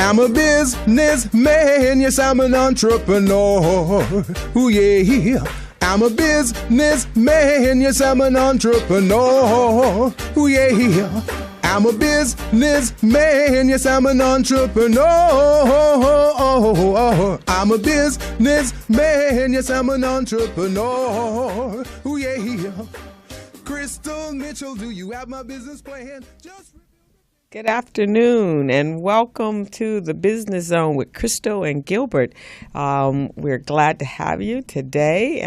I'm a businessman, yes, I'm an entrepreneur. Ooh, yeah. I'm a businessman, yes, I'm an entrepreneur. Ooh, yeah. I'm a businessman, yes, I'm an entrepreneur. I'm a businessman, yes, I'm an entrepreneur. Ooh, yeah. Crystal Mitchell, do you have my business plan? Good afternoon and welcome to the Business Zone with Crystal and Gilbert. We're glad to have you today.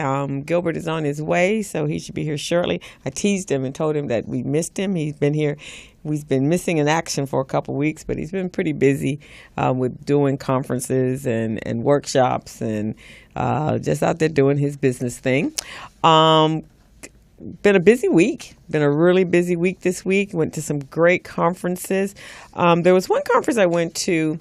Gilbert is on his way, so he should be here shortly. I teased him and told him that we missed him. He's been here. We've been missing in action for a couple of weeks, but he's been pretty busy with doing conferences and workshops and just out there doing his business thing. Been a busy week. Been a really busy week this week. Went to some great conferences. There was one conference I went to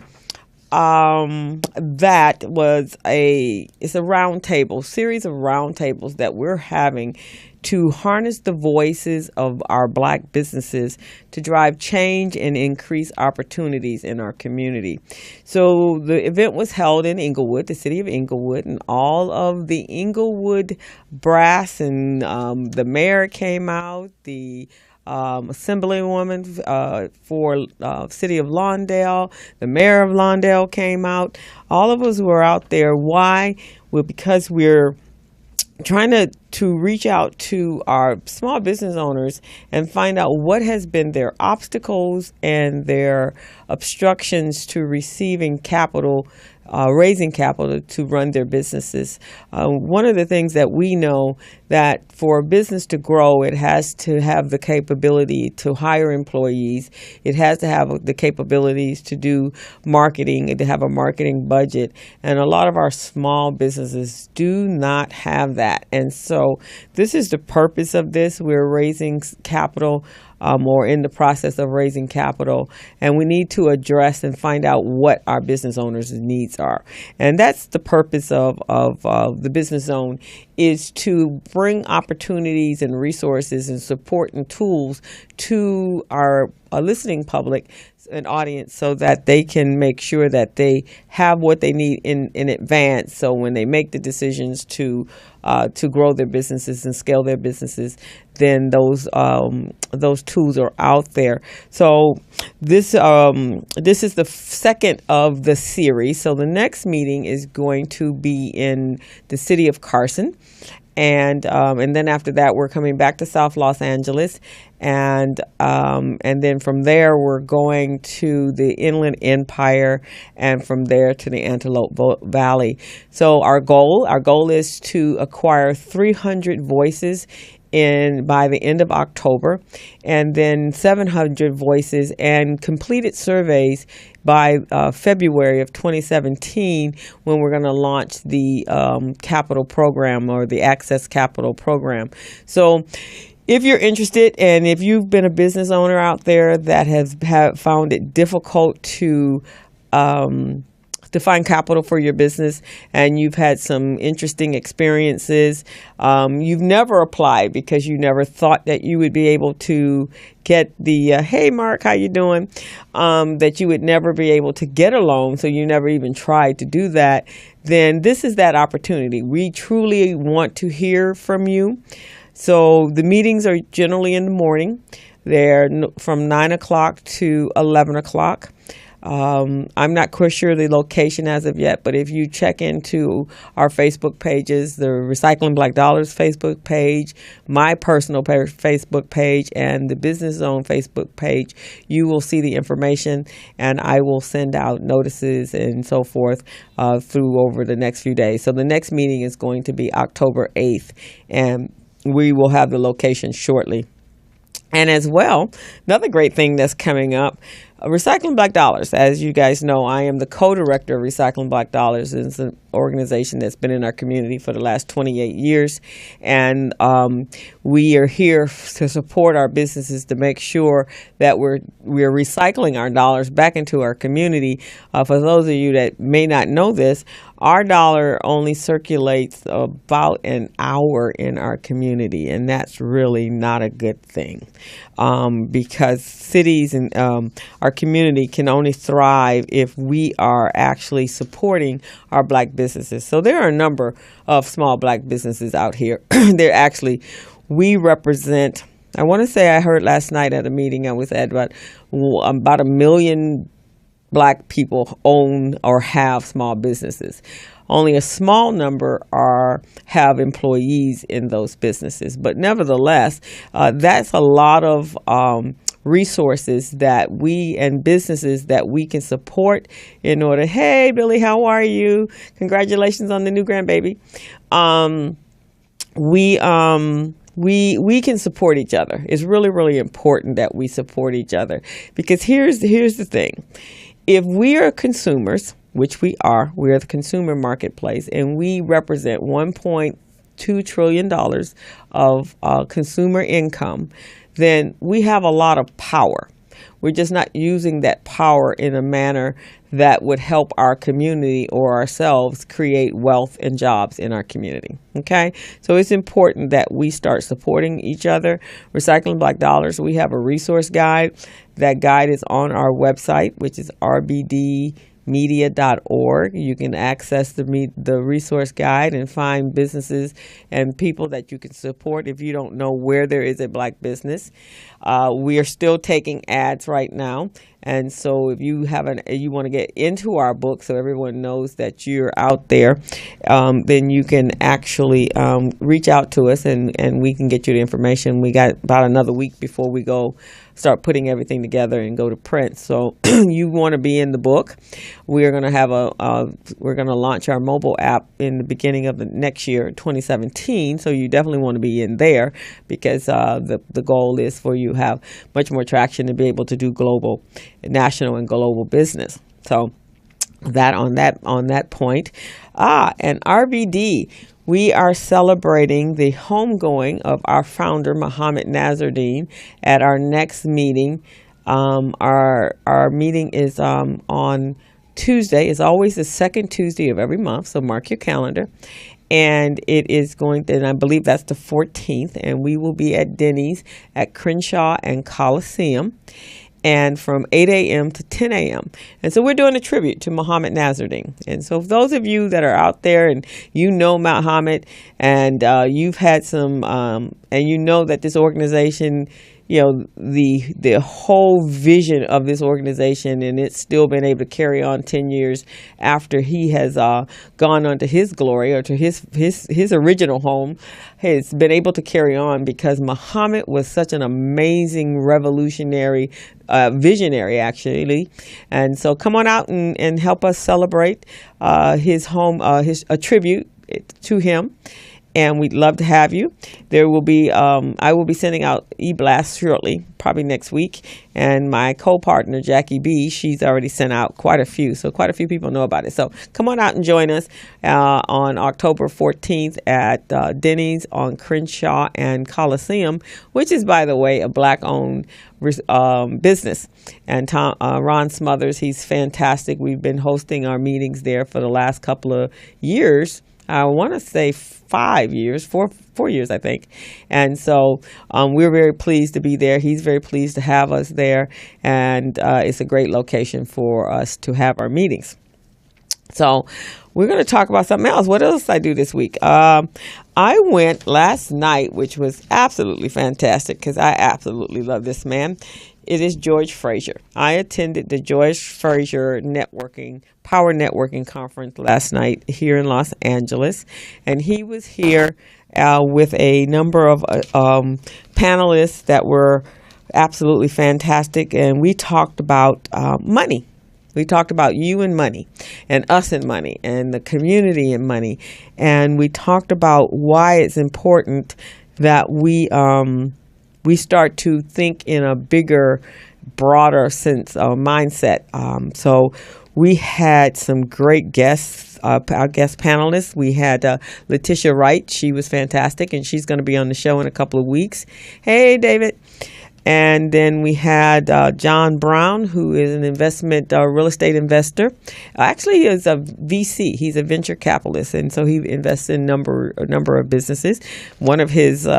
that was it's a round table, series of round tables that we're having to harness the voices of our Black businesses to drive change and increase opportunities in our community. So the event was held in Inglewood, the city of Inglewood, and all of the Inglewood brass and the mayor came out, the assemblywoman for city of Lawndale, the mayor of Lawndale came out. All of us were out there. Why? Well, because we're trying to reach out to our small business owners and find out what has been their obstacles and their obstructions to receiving capital, raising capital to run their businesses. One of the things that we know that for a business to grow, it has to have the capability to hire employees. It has to have the capabilities to do marketing and to have a marketing budget. And a lot of our small businesses do not have that. And so this is the purpose of this. We're raising capital or in the process of raising capital, and we need to address and find out what our business owners' needs are. And that's the purpose of the Business Zone, is to bring opportunities and resources and support and tools to our listening public and audience so that they can make sure that they have what they need in advance. So when they make the decisions to grow their businesses and scale their businesses, then those tools are out there. So this is the second of the series. So the next meeting is going to be in the city of Carson. And then after that, we're coming back to South Los Angeles, and then from there we're going to the Inland Empire, and from there to the Antelope Valley. So our goal is to acquire 300 voices by the end of October, and then 700 voices and completed surveys by February of 2017, when we're going to launch the capital program, or the Access Capital program. So if you're interested, and if you've been a business owner out there that has found it difficult to find capital for your business, and you've had some interesting experiences, you've never applied because you never thought that you would be able to get the hey Mark, how you doing, that you would never be able to get a loan, so you never even tried to do that, then this is that opportunity. We truly want to hear from you. So the meetings are generally in the morning. They're from 9 o'clock to 11 o'clock. I'm not quite sure the location as of yet, but if you check into our Facebook pages, the Recycling Black Dollars Facebook page, my personal Facebook page, and the Business Zone Facebook page, you will see the information, and I will send out notices and so forth through over the next few days. So the next meeting is going to be October 8th, and we will have the location shortly. And as well, another great thing that's coming up, Recycling Black Dollars. As you guys know, I am the co-director of Recycling Black Dollars. It's an organization that's been in our community for the last 28 years. And we are here to support our businesses to make sure that we're recycling our dollars back into our community. For those of you that may not know this, our dollar only circulates about an hour in our community, and that's really not a good thing, because cities and our our community can only thrive if we are actually supporting our black businesses. So there are a number of small black businesses out here. We represent, I want to say, I heard last night at a meeting I was at, about 1 million black people own or have small businesses. Only a small number have employees in those businesses. But nevertheless, that's a lot of resources that we and businesses that we can support in order. Hey, Billy, how are you? Congratulations on the new grandbaby. We can support each other. It's really, really important that we support each other, because here's the thing. If we are consumers, which we are the consumer marketplace, and we represent $1.2 trillion of consumer income, then we have a lot of power. We're just not using that power in a manner that would help our community or ourselves create wealth and jobs in our community. Okay? So it's important that we start supporting each other. Recycling Black Dollars, we have a resource guide. That guide is on our website, which is rbdmedia.org. You can access the resource guide and find businesses and people that you can support if you don't know where there is a black business. We are still taking ads right now. And so if you want to get into our book so everyone knows that you're out there, then you can actually reach out to us and we can get you the information. We got about another week before we start putting everything together and go to print. So you want to be in the book. We're going to have we're going to launch our mobile app in the beginning of the next year, 2017. So you definitely want to be in there, because the goal is for you to have much more traction to be able to do national and global business. So that on that point. And RBD, we are celebrating the homegoing of our founder, Muhammad Nazardine, at our next meeting. Our meeting is on Tuesday. It's always the second Tuesday of every month, so mark your calendar. And it is and I believe that's the 14th, and we will be at Denny's at Crenshaw and Coliseum, and from 8 a.m. to 10 a.m. And so we're doing a tribute to Muhammad Nazardine. And so for those of you that are out there and you know Muhammad, and you've had some, and you know that this organization, the whole vision of this organization, and it's still been able to carry on 10 years after he has gone on to his glory, or to his original home, has been able to carry on because Muhammad was such an amazing revolutionary visionary, actually. And so come on out and help us celebrate his home, a tribute to him. And we'd love to have you. There will be, I will be sending out e-blasts shortly, probably next week. And my co-partner, Jackie B., she's already sent out quite a few. So quite a few people know about it. So come on out and join us on October 14th at Denny's on Crenshaw and Coliseum, which is, by the way, a black-owned business. And Ron Smothers, he's fantastic. We've been hosting our meetings there for the last couple of years. I want to say 4 years, I think. And so we're very pleased to be there. He's very pleased to have us there. And it's a great location for us to have our meetings. So we're going to talk about something else. What else did I do this week? I went last night, which was absolutely fantastic because I absolutely love this man. It is George Fraser. I attended the George Fraser Power Networking Conference last night here in Los Angeles. And he was here with a number of panelists that were absolutely fantastic. And we talked about money. We talked about you and money, and us and money, and the community and money. And we talked about why it's important that we start to think in a bigger, broader sense of mindset. So we had some great guests, our guest panelists. We had Letitia Wright. She was fantastic, and she's going to be on the show in a couple of weeks. Hey, David. And then we had John Brown, who is an investment real estate investor. Actually, he is a VC. He's a venture capitalist, and so he invests in a number of businesses. One of his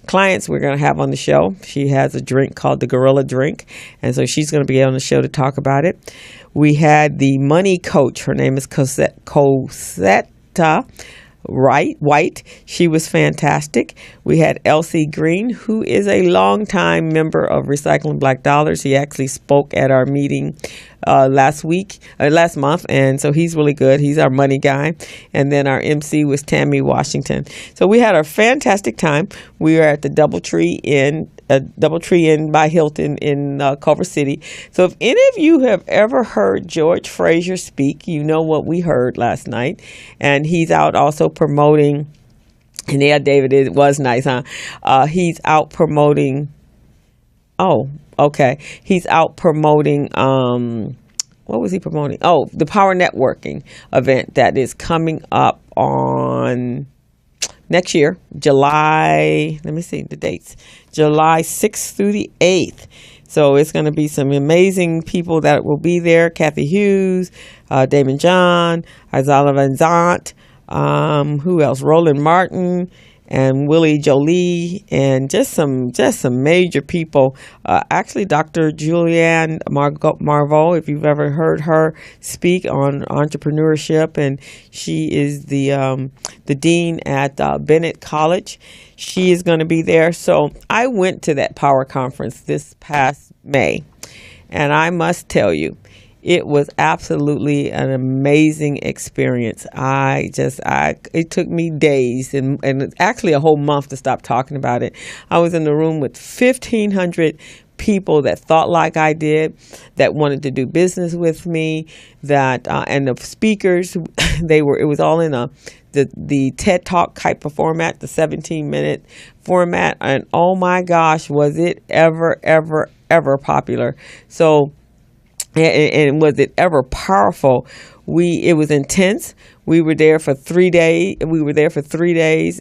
clients we're going to have on the show. She has a drink called the Gorilla Drink, and so she's going to be on the show to talk about it. We had the money coach. Her name is Cosetta White. She was fantastic. We had Elsie Green, who is a longtime member of Recycling Black Dollars. He actually spoke at our meeting last month, and so he's really good. He's our money guy. And then our MC was Tammy Washington. So we had a fantastic time. We were at the Doubletree Inn by Hilton in Culver City. So if any of you have ever heard George Frazier speak, you know what we heard last night. And he's out also promoting, and yeah, David, it was nice, huh? He's out promoting, he's out promoting, what was he promoting? Oh, the Power Networking event that is coming up on next year, July, let me see the dates, July 6th through the 8th. So it's going to be some amazing people that will be there. Kathy Hughes, Damon John, Isala Van Zant, who else? Roland Martin and Willie Jolie, and just some major people. Actually, Dr. Julianne Marveau, if you've ever heard her speak on entrepreneurship, and she is the dean at Bennett College. She is going to be there. So I went to that Power Conference this past May, and I must tell you, it was absolutely an amazing experience. It took me days and actually a whole month to stop talking about it. I was in the room with 1,500 people that thought like I did, that wanted to do business with me, and the speakers, it was all in the TED Talk type of format, the 17-minute format, and oh my gosh, was it ever popular. So, and was it ever powerful? It was intense. We were there for 3 days.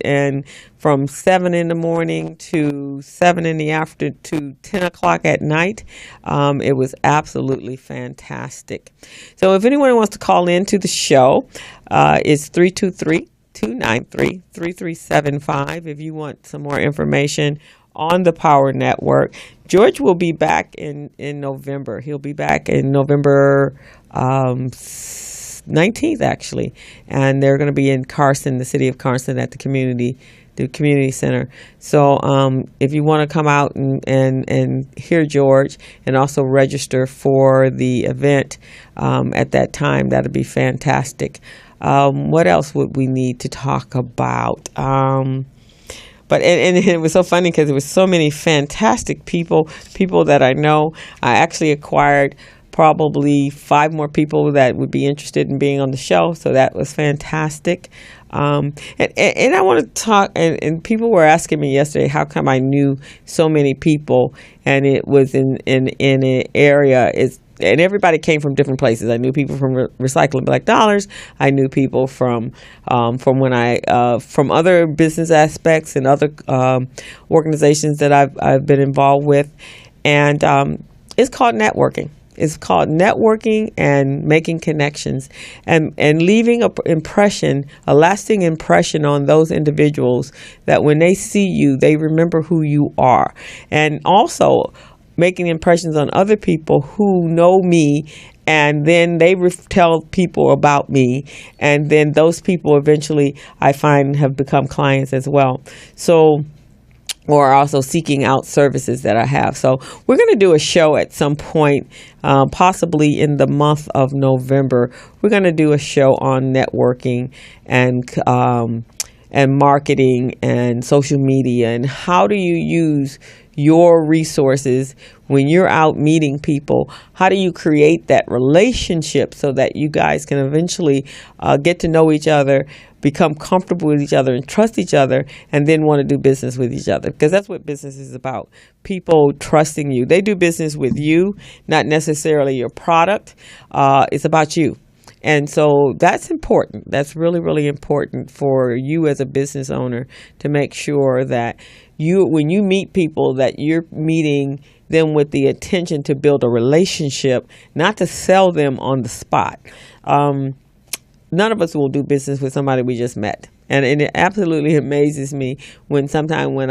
And from 7 in the morning to 7 in the afternoon to 10 o'clock at night. It was absolutely fantastic. So if anyone wants to call in to the show, it's 323-293-3375 if you want some more information on the Power Network. George will be back in November. He'll be back in November 19th, actually. And they're going to be in Carson, the city of Carson, at the community center. So if you want to come out and hear George and also register for the event at that time, that'd be fantastic. What else would we need to talk about? But it was so funny because there was so many fantastic people that I know. I actually acquired probably 5 more people that would be interested in being on the show. So that was fantastic. And I want to talk, and people were asking me yesterday, how come I knew so many people, and it was in an area, and everybody came from different places. I knew people from Recycling Black Dollars. I knew people from other business aspects and other organizations that I've been involved with, and it's called networking. It's called networking and making connections and leaving a lasting impression on those individuals that when they see you, they remember who you are, and also making impressions on other people who know me, and then they tell people about me, and then those people eventually I find have become clients as well. So, or also seeking out services that I have. So we're going to do a show at some point, possibly in the month of November. We're going to do a show on networking and marketing and social media, and how do you use your resources when you're out meeting people. How do you create that relationship so that you guys can eventually get to know each other, become comfortable with each other, and trust each other, and then want to do business with each other? Because that's what business is about. People trusting you. They do business with you, not necessarily your product. It's about you. And so that's important. That's really, really important for you as a business owner to make sure that when you meet people, that you're meeting them with the intention to build a relationship, not to sell them on the spot. None of us will do business with somebody we just met. And it absolutely amazes me when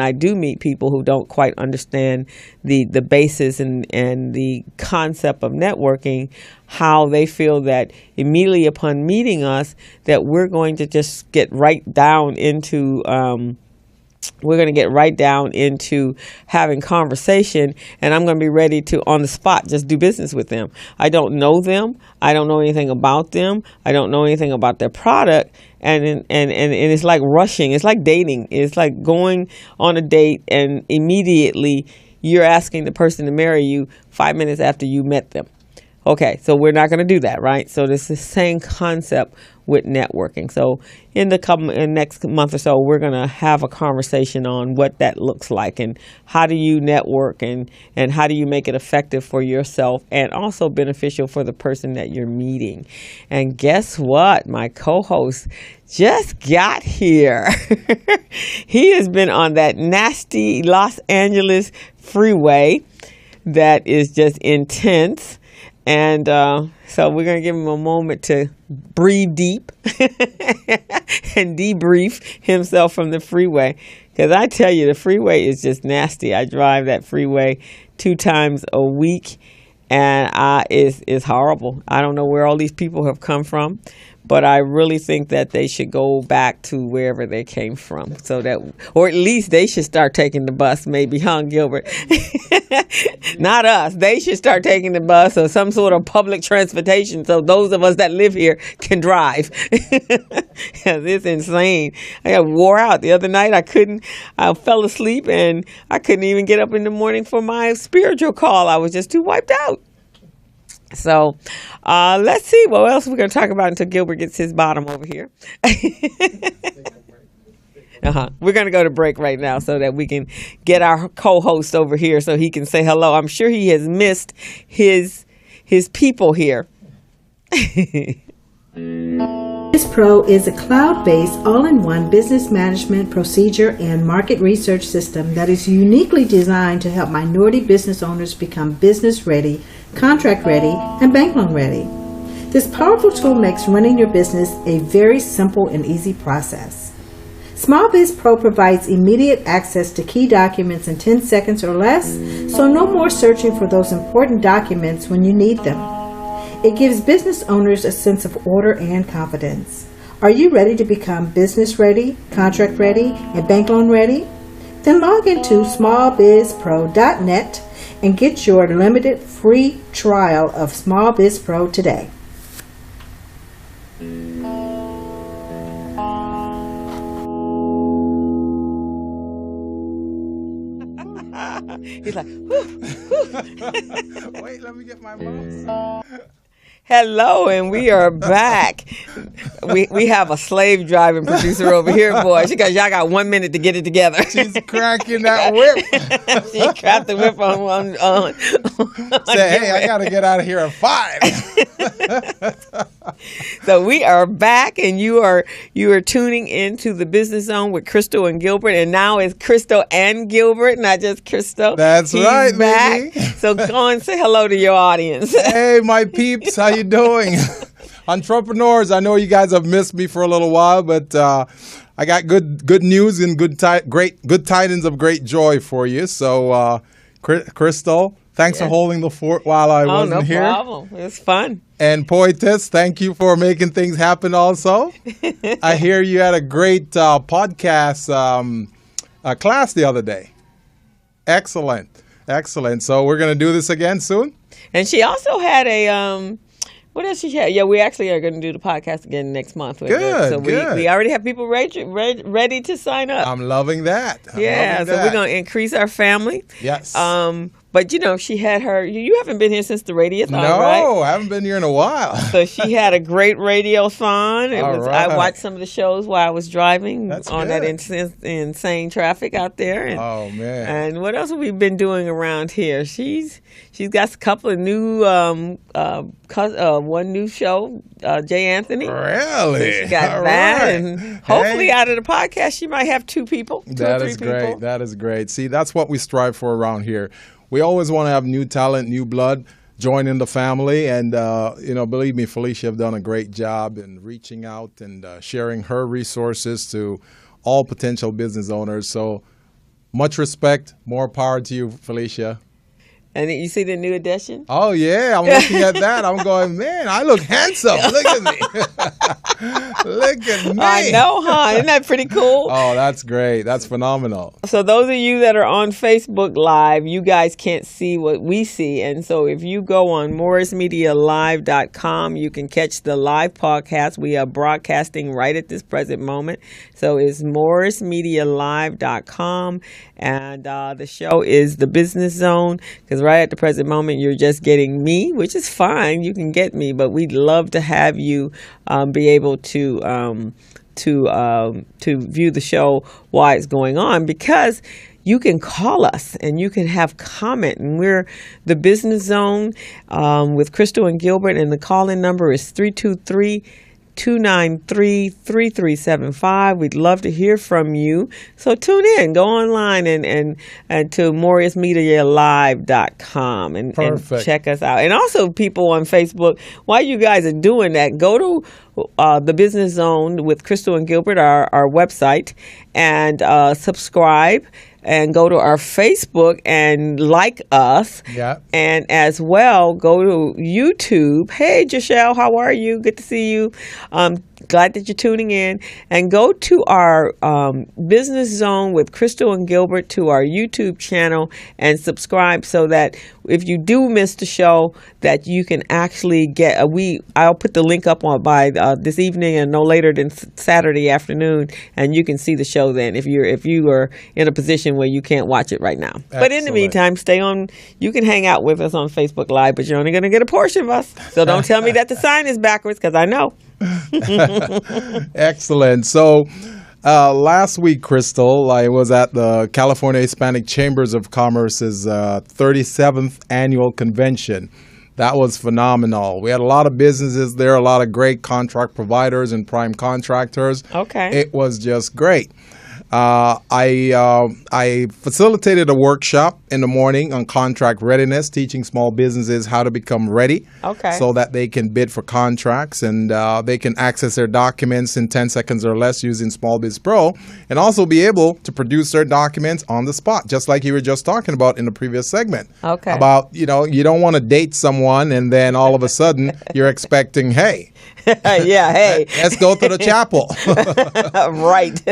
I do meet people who don't quite understand the basis and the concept of networking, how they feel that immediately upon meeting us that we're going to just get right down into having conversation, and I'm going to be ready to, on the spot, just do business with them. I don't know them. I don't know anything about them. I don't know anything about their product. And it's like rushing. It's like dating. It's like going on a date and immediately you're asking the person to marry you 5 minutes after you met them. Okay, so we're not going to do that, right? So it's the same concept with networking. So in the next month or so, we're going to have a conversation on what that looks like and how do you network and how do you make it effective for yourself and also beneficial for the person that you're meeting. And guess what? My co-host just got here. He has been on that nasty Los Angeles freeway that is just intense. And so we're going to give him a moment to breathe deep and debrief himself from the freeway. Because I tell you, the freeway is just nasty. I drive that freeway 2 times a week, and it's horrible. I don't know where all these people have come from, but I really think that they should go back to wherever they came from, or at least they should start taking the bus, maybe, huh, Gilbert? Not us. They should start taking the bus or some sort of public transportation so those of us that live here can drive. It's insane. I got wore out the other night. I fell asleep and I couldn't even get up in the morning for my spiritual call. I was just too wiped out. So let's see what else we're going to talk about until Gilbert gets his bottom over here. We're going to go to break right now so that we can get our co-host over here so he can say hello. I'm sure he has missed his people here. Pro is a cloud-based, all-in-one business management, procedure, and market research system that is uniquely designed to help minority business owners become business-ready, contract-ready, and bank loan-ready. This powerful tool makes running your business a very simple and easy process. Small Biz Pro provides immediate access to key documents in 10 seconds or less, so no more searching for those important documents when you need them. It gives business owners a sense of order and confidence. Are you ready to become business ready, contract ready, and bank loan ready? Then log into smallbizpro.net and get your limited free trial of Small Biz Pro today. He's like, whew, whew. Wait, let me get my mouse. Hello, and we are back. We have a slave driving producer over here, boy. Y'all got 1 minute to get it together. She's cracking that whip. She cracked the whip on Say, hey, I got to get out of here at 5. So we are back, and you are tuning into the Business Zone with Crystal and Gilbert, and now it's Crystal and Gilbert, not just Crystal. That's He's right, back. baby. So go and say hello to your audience. Hey, my peeps, how you doing? Entrepreneurs, I know you guys have missed me for a little while, but I got good news and good tidings of great joy for you. So, Crystal, thanks for holding the fort while I wasn't here. No problem. It's fun. And Poetess, thank you for making things happen also. I hear you had a great podcast class the other day. Excellent. So we're going to do this again soon? And she also had a, what else she had? Yeah, we actually are going to do the podcast again next month. Good, so good. We already have people ready to sign up. I'm loving that. So we're going to increase our family. Yes. But she had her. You haven't been here since the radiothon, No, right? I haven't been here in a while. So she had a great radiothon. Right. I watched some of the shows while I was driving on that good. insane traffic out there. And, Oh man! And what else have we been doing around here? She's got a couple of new one new show, Jay Anthony. Really? So she got All that, right. and hopefully out of the podcast she might have two people. That is great. That is great. See, that's what we strive for around here. We always want to have new talent, new blood join in the family. And, believe me, Felicia have done a great job in reaching out and sharing her resources to all potential business owners. So much respect. More power to you, Felicia. And you see the new edition? Oh, yeah. I'm looking at that. I'm going, man, I look handsome. Look at me. Look at me. I know, huh? Isn't that pretty cool? Oh, that's great. That's phenomenal. So those of you that are on Facebook Live, you guys can't see what we see. And so if you go on morrismedialive.com, you can catch the live podcast. We are broadcasting right at this present moment. So it's morrismedialive.com. And the show is the Business Zone, because right at the present moment you're just getting me, which is fine. You can get me, but we'd love to have you be able to view the show while it's going on, because you can call us and you can have comment. And we're the Business Zone with Crystal and Gilbert, and the call-in number is 323-293-3375. We'd love to hear from you. So tune in, go online and to morrismedialive.com and check us out. And also people on Facebook, while you guys are doing that, go to the Business Zone with Crystal and Gilbert, our website, and subscribe. And go to our Facebook and like us. Yeah. And as well, go to YouTube. Hey, Jashelle, how are you? Good to see you. Glad that you're tuning in. And go to our Business Zone with Crystal and Gilbert to our YouTube channel and subscribe, so that if you do miss the show, that you can actually get I'll put the link up on by this evening and no later than Saturday afternoon, and you can see the show then if you are in a position where you can't watch it right now. Excellent. But in the meantime, stay on. You can hang out with us on Facebook Live, but you're only going to get a portion of us. So don't tell me that the sign is backwards, because I know. Excellent. So last week, Crystal, I was at the California Hispanic Chambers of Commerce's 37th annual convention. That was phenomenal. We had a lot of businesses there, a lot of great contract providers and prime contractors. Okay. It was just great. I facilitated a workshop in the morning on contract readiness, teaching small businesses how to become ready, so that they can bid for contracts and they can access their documents in 10 seconds or less using Small Biz Pro, and also be able to produce their documents on the spot, just like you were just talking about in the previous segment. Okay. About, you don't want to date someone and then all of a sudden you're expecting, hey, yeah, hey, let's go to the chapel. Right.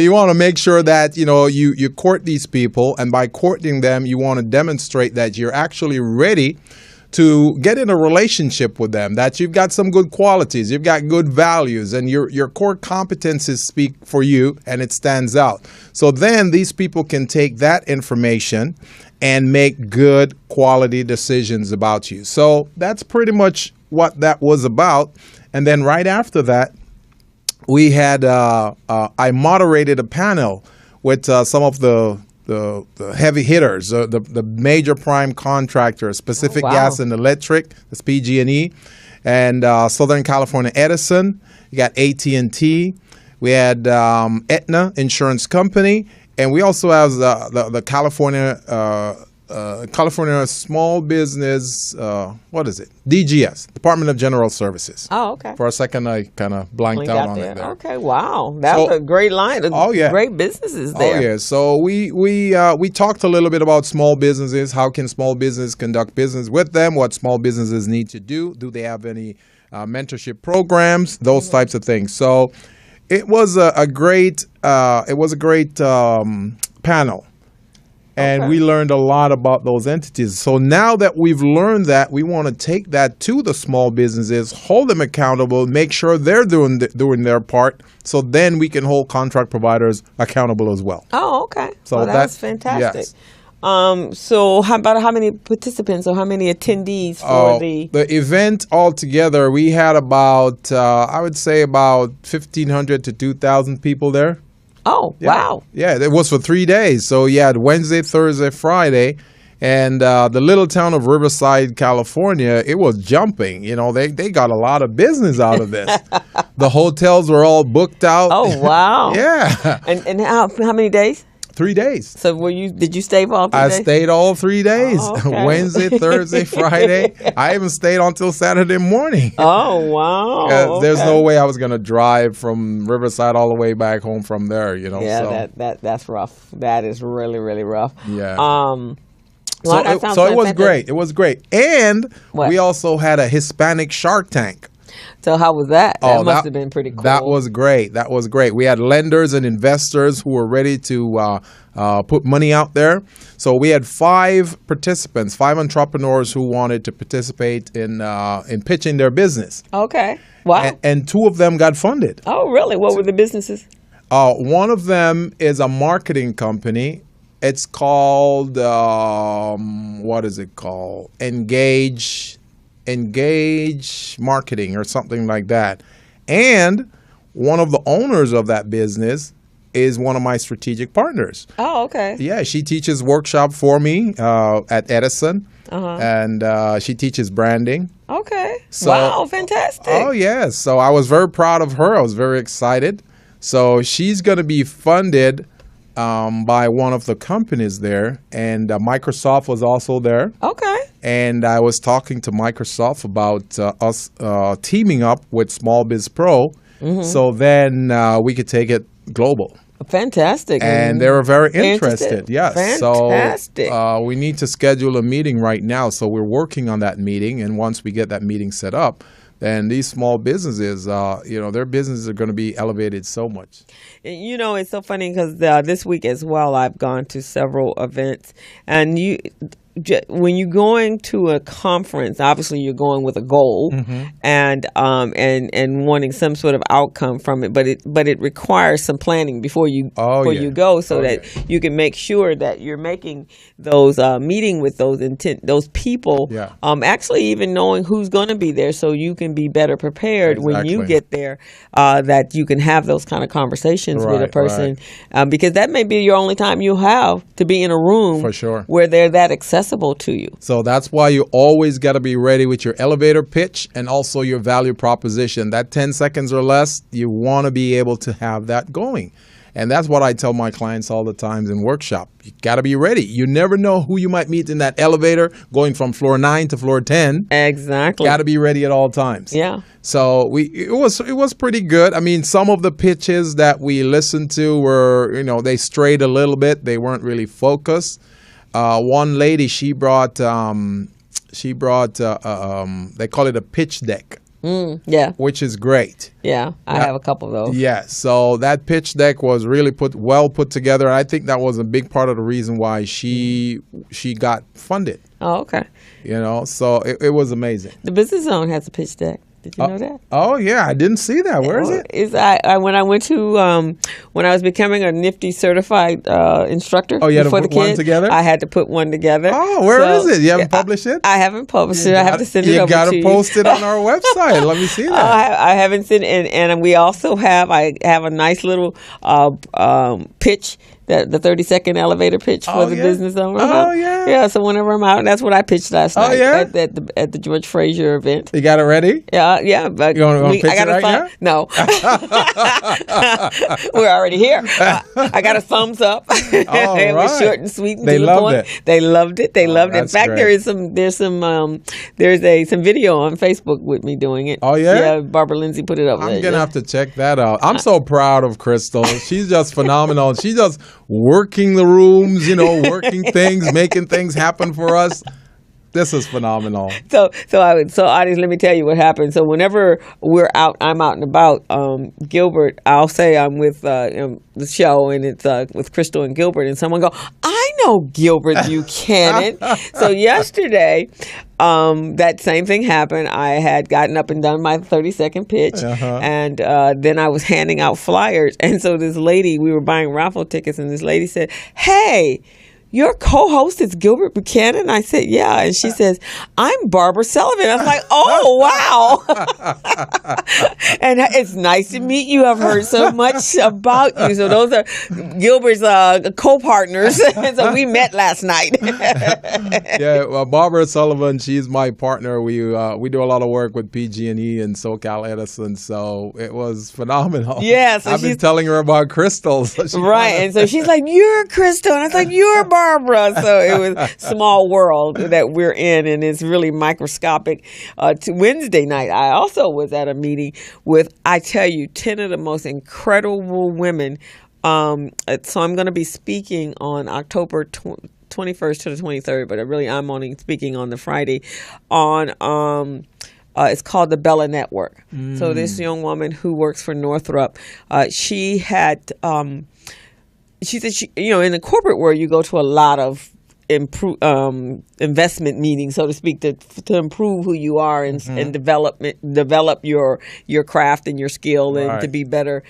You want to make sure that, you court these people, and by courting them, you want to demonstrate that you're actually ready to get in a relationship with them, that you've got some good qualities, you've got good values, and your core competencies speak for you, and it stands out. So then these people can take that information and make good quality decisions about you. So that's pretty much what that was about. And then right after that, we had I moderated a panel with some of the heavy hitters, the major prime contractors, Pacific Gas and Electric, that's PG&E, and Southern California Edison. You got AT&T. We had Aetna Insurance Company, and we also have the California Small Business, DGS, Department of General Services. Oh, okay. For a second, I kind of blanked out on it there. Okay, wow. That was a great line. Oh, yeah. Great businesses there. Oh, yeah. So we talked a little bit about small businesses. How can small business conduct business with them? What small businesses need to do? Do they have any mentorship programs? Those types of things. So it was a great panel. And we learned a lot about those entities. So now that we've learned that, we want to take that to the small businesses, hold them accountable, make sure they're doing their part, so then we can hold contract providers accountable as well. Oh, okay. So that's fantastic. Yes. So how many participants or how many attendees for the event altogether? We had about, I would say about 1,500 to 2,000 people there. Oh, yeah. Wow. Yeah, it was for 3 days. So you had Wednesday, Thursday, Friday. And the little town of Riverside, California, it was jumping. You know, they got a lot of business out of this. The hotels were all booked out. Oh, wow. Yeah. And how many days? 3 days. So did you stay for all 3 days? I stayed all 3 days. Oh, okay. Wednesday, Thursday, Friday. I even stayed until Saturday morning. Oh, wow. There's no way I was going to drive from Riverside all the way back home from there, you know. Yeah, so. That's rough. That is really, really rough. Yeah. Well, so it was great. It was great. And we also had a Hispanic Shark Tank. So how was that? That must have been pretty cool. That was great. That was great. We had lenders and investors who were ready to put money out there. So we had 5 participants, 5 entrepreneurs who wanted to participate in pitching their business. Okay. Wow. And 2 of them got funded. Oh, really? What were the businesses? One of them is a marketing company. It's called, what is it called? Engage Marketing or something like that. And one of the owners of that business is one of my strategic partners. Oh, okay. Yeah, she teaches workshop for me at Edison. And she teaches branding. Okay. So, wow, fantastic. Oh, yeah. So I was very proud of her. I was very excited. So she's going to be funded by one of the companies there, and Microsoft was also there. Okay. And I was talking to Microsoft about us teaming up with Small Biz Pro, so then we could take it global. Fantastic. And they were very interested. Yes. Fantastic. So we need to schedule a meeting right now. So we're working on that meeting, and once we get that meeting set up, then these small businesses, their businesses are going to be elevated so much. You know, it's so funny because this week as well, I've gone to several events, and when you're going to a conference, obviously you're going with a goal and wanting some sort of outcome from it, but it requires some planning before you go, so that you can make sure that you're making those meeting with those people, actually even knowing who's going to be there, so you can be better prepared when you get there, that you can have those kind of conversations with a person, because that may be your only time you'll have to be in a room for sure where they're that accessible to you. So that's why you always got to be ready with your elevator pitch and also your value proposition. That 10 seconds or less, you want to be able to have that going. And that's what I tell my clients all the time in workshop. You got to be ready. You never know who you might meet in that elevator going from floor 9 to floor 10. Exactly. Got to be ready at all times. Yeah. So it was pretty good. I mean, some of the pitches that we listened to were, they strayed a little bit. They weren't really focused. One lady, she brought they call it a pitch deck. Yeah. Which is great. Yeah, I have a couple of those. Yeah, so that pitch deck was really well put together. I think that was a big part of the reason why she got funded. Oh, okay. So it was amazing. The BusinessZone has a pitch deck. Did you know that? Oh, yeah. I didn't see that. Where is it? When I went to, when I was becoming a NIFTY certified instructor you had to for put the kids, one together? I had to put one together. Oh, where is it? You haven't published it? I haven't published it. I have to send it over to you. You got to post it on our website. Let me see that. I haven't sent it. And we also have a nice little pitch, the 30-second elevator pitch for the business owner. Oh, yeah. Yeah, so whenever I'm out, and that's what I pitched last night at the George Frazier event. You got it ready? Yeah. But you want to pitch it right now? No. We're already here. I got a thumbs up. It was short and sweet and to the point. They loved it. They loved it. In fact, great. there's some video on Facebook with me doing it. Oh, yeah? Yeah, Barbara Lindsay put it up. I'm going to have to check that out. I'm so proud of Crystal. She's just phenomenal. She's just working the rooms, working things, making things happen for us. This is phenomenal. So audience, let me tell you what happened. So whenever I'm out and about, Gilbert, I'll say I'm with the show, and it's with Crystal and Gilbert, and someone go, I know Gilbert Buchanan. So yesterday, that same thing happened. I had gotten up and done my 30-second pitch, and then I was handing out flyers, and so this lady, we were buying raffle tickets, and this lady said, hey, your co-host is Gilbert Buchanan? I said, yeah. And she says, I'm Barbara Sullivan. I was like, oh, wow. And it's nice to meet you. I've heard so much about you. So those are Gilbert's co-partners. So we met last night. Yeah, well, Barbara Sullivan, she's my partner. We do a lot of work with PG&E and SoCal Edison, so it was phenomenal. Yeah, so I've been telling her about Crystal. So right, and so she's like, you're Crystal, and I was like, you're Barbara. So it was a small world that we're in, and it's really microscopic. Wednesday night, I also was at a meeting with, I tell you, 10 of the most incredible women. So I'm going to be speaking on October 21st to the 23rd, but I'm only speaking on the Friday on it's called the Bella Network. So this young woman who works for Northrop, she said in the corporate world you go to a lot of investment meetings, so to speak, to improve who you are and develop your craft and your skill and to be better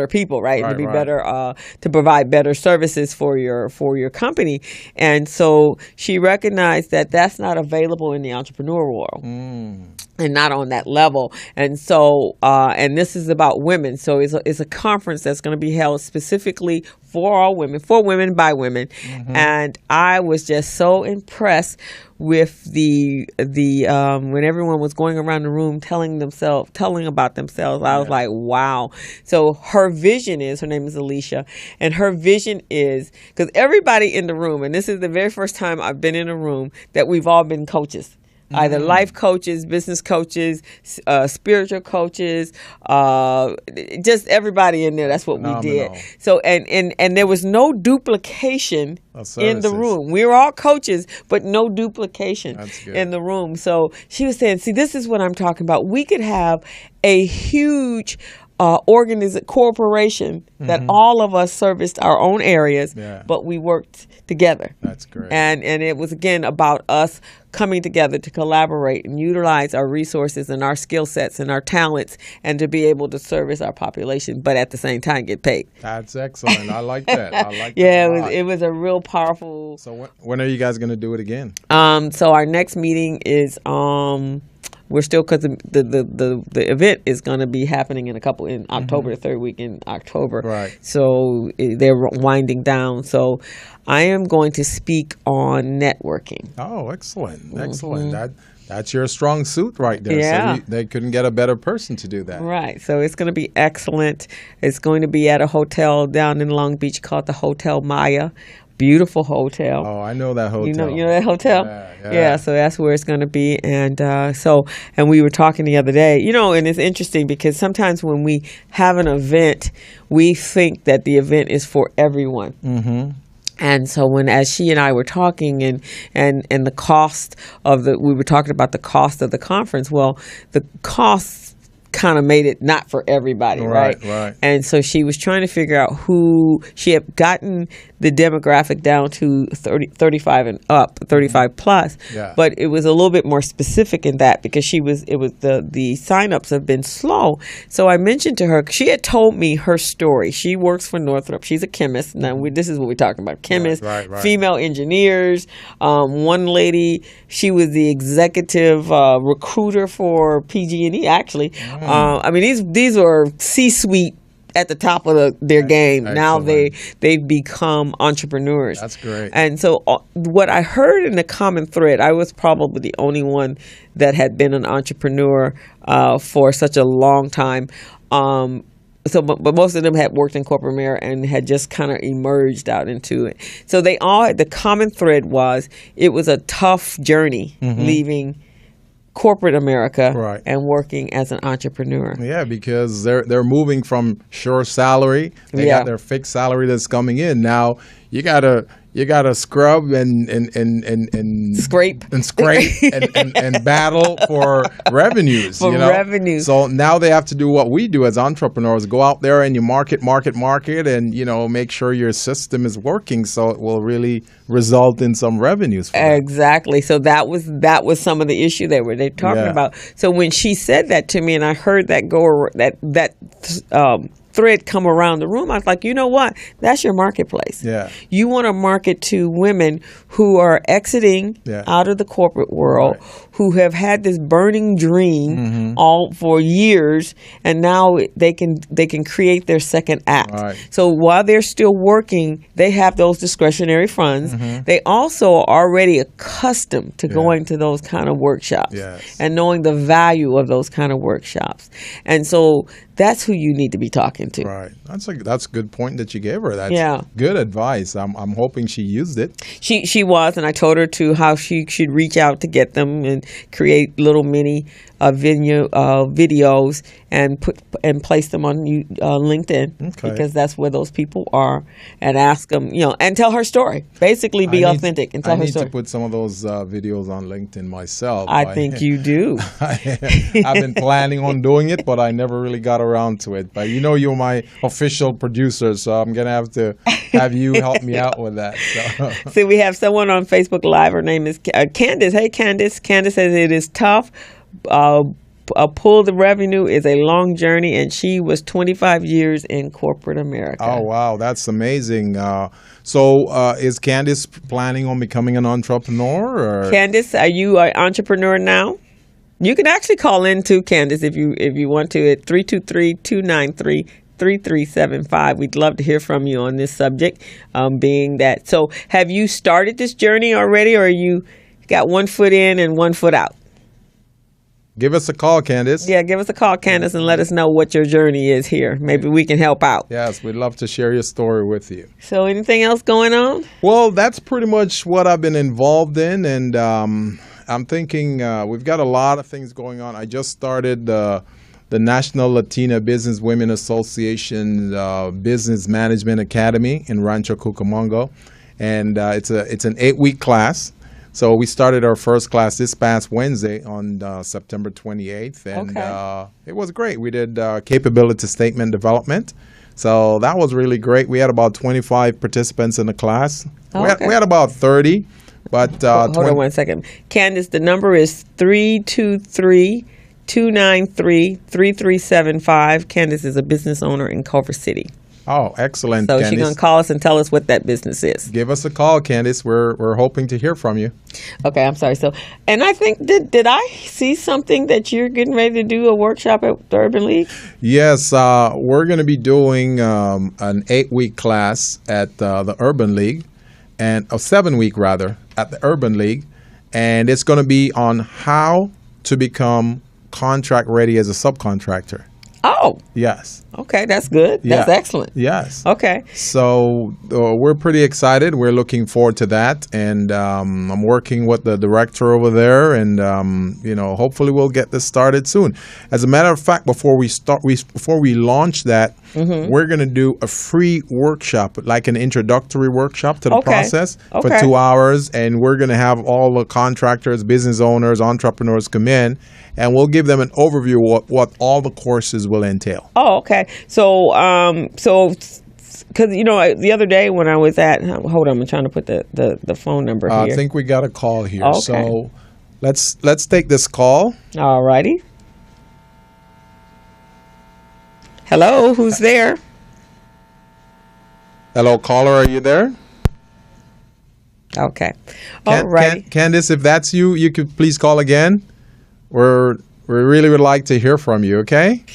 people, right? And to be better to provide better services for your company. And so she recognized that that's not available in the entrepreneur world. And not on that level. And so, and this is about women. So it's a conference that's going to be held specifically for all women, for women by women. And I was just so impressed with the when everyone was going around the room telling about themselves. I was like, wow. So her vision is, her name is Alicia, and her vision is, because everybody in the room, and this is the very first time I've been in a room that we've all been coaches. Either life coaches, business coaches, spiritual coaches, just everybody in there. That's what we did. So and there was no duplication in the room. We were all coaches, but no duplication in the room. So she was saying, see, this is what I'm talking about. We could have a huge corporation that all of us serviced our own areas, but we worked together. That's great. And it was, again, about us coming together to collaborate and utilize our resources and our skill sets and our talents and to be able to service our population, but at the same time get paid. That's excellent. I like that. It was a real powerful. So when are you guys going to do it again? So our next meeting is we're still, because the event is going to be happening in October, the third week in October. Right. So they're winding down. So I am going to speak on networking. Oh, excellent. Excellent. That's your strong suit right there. Yeah. So they couldn't get a better person to do that. Right. So it's going to be excellent. It's going to be at a hotel down in Long Beach called the Hotel Maya. Beautiful hotel. Oh, I know that hotel. You know that hotel? Yeah. So that's where it's going to be. And and we were talking the other day, and it's interesting because sometimes when we have an event, we think that the event is for everyone. Mm-hmm. And so as she and I were talking and the cost we were talking about the cost of the conference. Well, the costs kind of made it not for everybody, right? And so she was trying to figure out who she had gotten the demographic down to 35 and up, 35 plus. Yeah. But it was a little bit more specific in that because the signups have been slow. So I mentioned to her, she had told me her story. She works for Northrop. She's a chemist. Now this is what we're talking about: chemists, female engineers. One lady, she was the executive recruiter for PG&E, actually. I mean, these were C-suite at the top of their game. Excellent. Now they've become entrepreneurs. That's great. And so what I heard in the common thread, I was probably the only one that had been an entrepreneur for such a long time. But most of them had worked in corporate America and had just kind of emerged out into it. So the common thread was it was a tough journey leaving corporate America and working as an entrepreneur. Yeah, because they're moving from sure salary. They got their fixed salary that's coming in. Now you gotta scrub and scrape and battle for revenues. Revenues. So now they have to do what we do as entrepreneurs: go out there and you market, and make sure your system is working, so it will really result in some revenues. For exactly. So that was some of the issue they were talking about. So when she said that to me, and I heard that thread come around the room. I was like, you know what? That's your marketplace. Yeah. You want to market to women who are exiting out of the corporate world, who have had this burning dream all for years, and now they can create their second act. Right. So while they're still working, they have those discretionary funds. They also are already accustomed to going to those kind of workshops and knowing the value of those kind of workshops. And so that's who you need to be talking to. Right. That's a good point that you gave her. That's good advice. I'm hoping she used it. She was, and I told her to how she should reach out to get them and create little mini videos and place them on LinkedIn because that's where those people are, and ask them, and tell her story. Basically, be authentic and tell her story. I need to put some of those videos on LinkedIn myself. I think you do. I've been planning on doing it, but I never really got around to it. But you're my official producer, so I'm gonna have to have you help me out with that. So. See, we have someone on Facebook Live. Her name is Candace. Hey, Candace. Candace says it is tough. Pull the revenue is a long journey, and she was 25 years in corporate America. Oh, wow. That's amazing. So is Candace planning on becoming an entrepreneur? Or? Candace, are you an entrepreneur now? You can actually call in to Candace if you want to at 323-293-3375. We'd love to hear from you on this subject, being that. So have you started this journey already, or you got one foot in and one foot out? Give us a call, Candace. Yeah, give us a call, Candace, and let us know what your journey is here. Maybe we can help out. Yes, we'd love to share your story with you. So anything else going on? Well, that's pretty much what I've been involved in, and I'm thinking we've got a lot of things going on. I just started the National Latina Business Women Association Business Management Academy in Rancho Cucamonga, and it's an 8-week class. So we started our first class this past Wednesday on September 28th, and it was great. We did capability statement development. So that was really great. We had about 25 participants in the class. We had about 30. But hold on one second. Candace, the number is 323-293-3375. Candace is a business owner in Culver City. Oh, excellent, So Candace. she's going to call us and tell us what that business is. Give us a call, Candace. We're hoping to hear from you. Okay, I'm sorry. So, and I think, did I see something that you're getting ready to do a workshop at the Urban League? Yes, we're going to be doing an 8-week class at the Urban League, and a 7-week rather, at the Urban League. And it's going to be on how to become contract ready as a subcontractor. Oh. Yes. Okay, that's good. That's excellent. Yes. Okay. So we're pretty excited. We're looking forward to that, and I'm working with the director over there, and hopefully we'll get this started soon. As a matter of fact, before we launch that, we're going to do a free workshop, like an introductory workshop to the process for 2 hours, and we're going to have all the contractors, business owners, entrepreneurs come in, and we'll give them an overview of what all the courses will entail. Oh, okay. So, because the other day when I was at, hold on, I'm trying to put the phone number here. I think we got a call here. Okay. So let's take this call. All righty. Hello, who's there? Hello, caller, are you there? Okay. All right. Candace, if that's you, you could please call again. We really would like to hear from you, okay?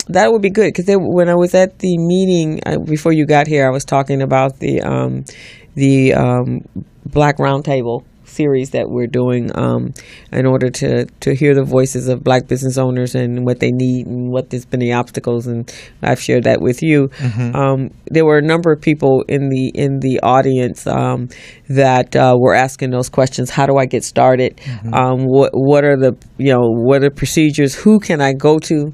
That would be good, because when I was at the meeting before you got here, I was talking about the Black Roundtable series that we're doing in order to hear the voices of Black business owners and what they need and what has been the obstacles, and I've shared that with you. There were a number of people in the audience that were asking those questions. How do I get started? What are the procedures? Who can I go to?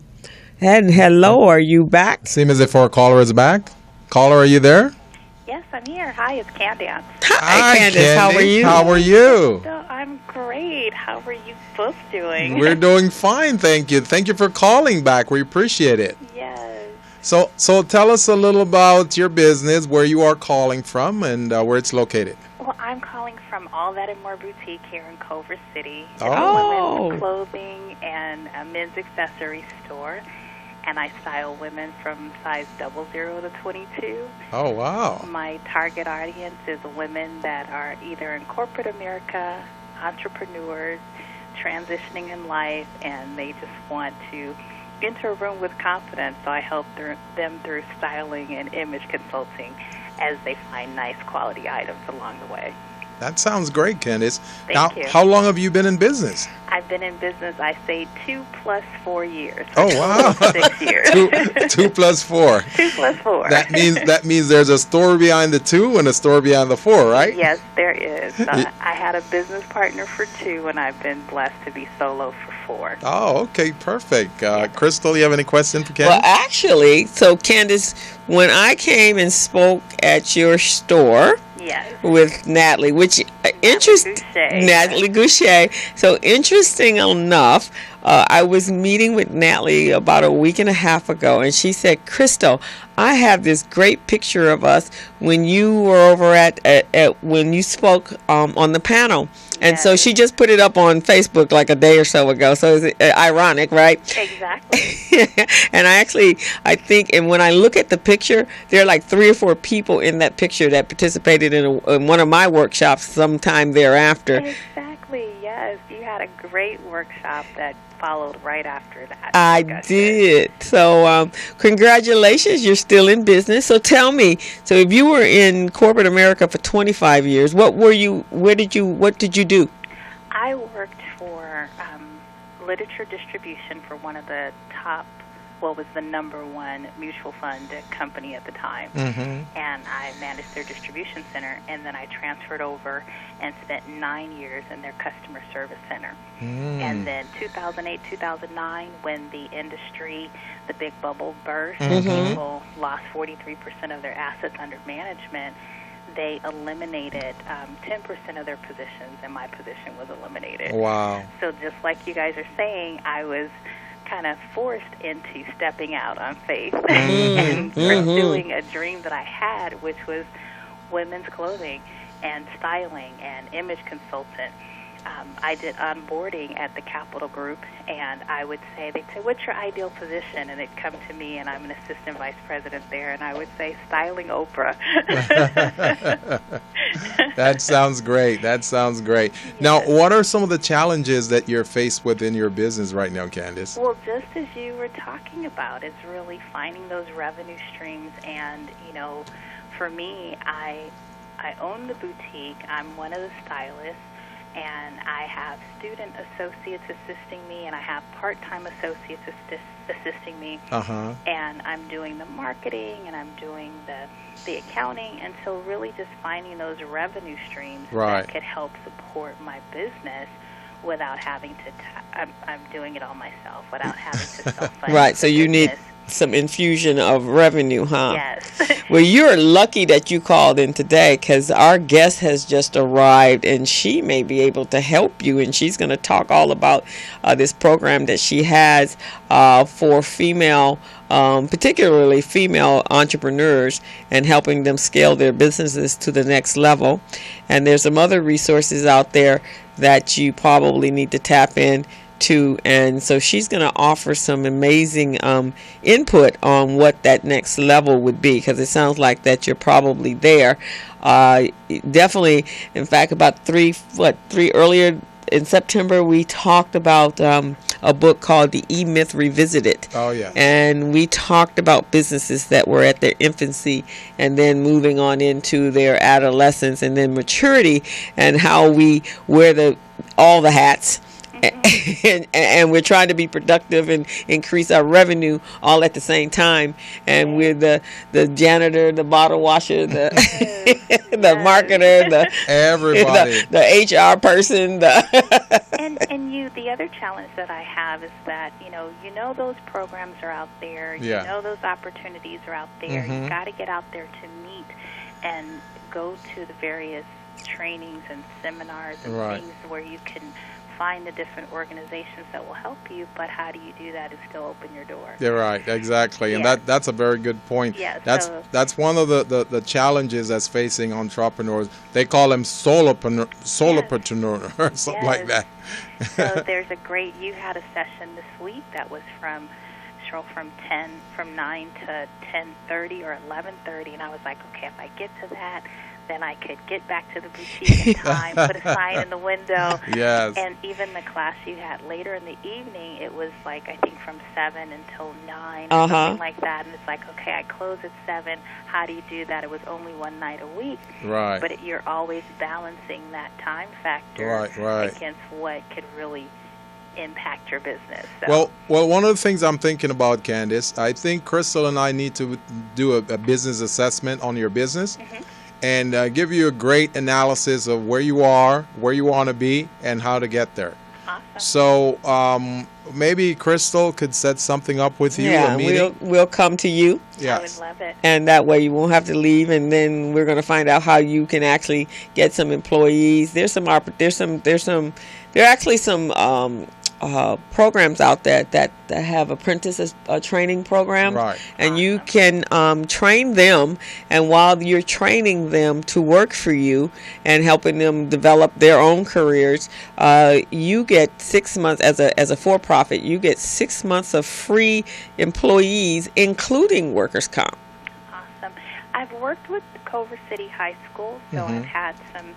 And hello, are you back? Seems as if our caller is back. Caller, are you there? Yes, I'm here. Hi, it's Candace. Hi, Candace. How are you? How are you? I'm great. How are you both doing? We're doing fine, thank you. Thank you for calling back. We appreciate it. Yes. So tell us a little about your business, where you are calling from, and where it's located. Well, I'm calling from All That and More Boutique here in Culver City. It's Oh. a women's clothing and a men's accessory store. and I style women from size 00 to 22. Oh, wow. My target audience is women that are either in corporate America, entrepreneurs, transitioning in life, and they just want to enter a room with confidence. So I help them through styling and image consulting as they find nice quality items along the way. That sounds great, Candace. Thank you. How long have you been in business? I've been in business, I say, 2 plus 4 years. Oh, wow. 6 years. 2 plus 4. 2 plus 4. That means there's a story behind the 2 and a story behind the 4, right? Yes, there is. I had a business partner for 2, and I've been blessed to be solo for 4. Oh, okay, perfect. Crystal, you have any question for Candace? Well, actually, so Candace, when I came and spoke at your store, yes, with Natalie, which Natalie Goucher. So interesting enough, I was meeting with Natalie about a week and a half ago, and she said, "Crystal, I have this great picture of us when you were over at when you spoke on the panel." And so she just put it up on Facebook like a day or so ago. So it's ironic, right? Exactly. And I think, and when I look at the picture, there are like 3 or 4 people in that picture that participated in one of my workshops sometime thereafter. Exactly, yes. You had a great workshop that followed right after that. I did. So congratulations, you're still in business. So tell me, so if you were in corporate America for 25 years, what did you do? I worked for literature distribution for one of the top, was the #1 mutual fund company at the time. Mm-hmm. And I managed their distribution center, and then I transferred over and spent 9 years in their customer service center. And then 2008, 2009, when the industry, the big bubble burst, people lost 43% of their assets under management, they eliminated 10% of their positions, and my position was eliminated. Wow. So just like you guys are saying, I was kind of forced into stepping out on faith and pursuing a dream that I had, which was women's clothing and styling and image consultant. I did onboarding at the Capital Group, and I would say, they'd say, "What's your ideal position?" And it'd come to me, and I'm an assistant vice president there, and I would say, "Styling Oprah." That sounds great. That sounds great. Yes. Now, what are some of the challenges that you're faced with in your business right now, Candace? Well, just as you were talking about, it's really finding those revenue streams. And, for me, I own the boutique. I'm one of the stylists. And I have student associates assisting me, and I have part-time associates assisting me. And I'm doing the marketing, and I'm doing the accounting, and so really just finding those revenue streams that could help support my business without having to. I'm doing it all myself without having to self-fund. Right. So you need some infusion of revenue, huh? Yes. Well, you're lucky that you called in today, because our guest has just arrived, and she may be able to help you, and she's going to talk all about this program that she has for female, particularly female entrepreneurs, and helping them scale their businesses to the next level. And there's some other resources out there that you probably need to tap in to, and so she's going to offer some amazing input on what that next level would be, because it sounds like that you're probably there. Definitely, in fact, about three earlier in September, we talked about a book called The E-Myth Revisited. Oh, yeah. And we talked about businesses that were at their infancy and then moving on into their adolescence and then maturity, and how we wear all the hats. And we're trying to be productive and increase our revenue all at the same time. And we're the janitor, the bottle washer, the the marketer, everybody, the HR person. And the other challenge that I have is that you know those programs are out there. You know those opportunities are out there. You got to get out there to meet and go to the various trainings and seminars and things where you can find the different organizations that will help you, but how do you do that and still open your door? You're right, exactly. And that's a very good point. Yeah, that's one of the challenges that's facing entrepreneurs. They call them solopreneur or something like that. So there's you had a session this week that was from Central from 9 to 10:30 or 11:30, and I was like, okay, if I get to that, then I could get back to the boutique in time, put a sign in the window. Yes. And even the class you had later in the evening, it was like, I think from 7 until 9 or something like that. And it's like, okay, I close at 7. How do you do that? It was only one night a week. Right. But you're always balancing that time factor against what could really impact your business. So. Well, one of the things I'm thinking about, Candace, I think Crystal and I need to do a business assessment on your business. And give you a great analysis of where you are, where you want to be, and how to get there. Awesome. So maybe Crystal could set something up with you. Yeah, a meeting. we'll come to you. Yes. I would love it. And that way you won't have to leave, and then we're going to find out how you can actually get some employees. There are actually some programs out there that have apprentices training programs, Right. And you can train them, and while you're training them to work for you and helping them develop their own careers, you get 6 months as a for-profit. You get 6 months of free employees, including workers' comp. Awesome. I've worked with Culver City High School, so I've had some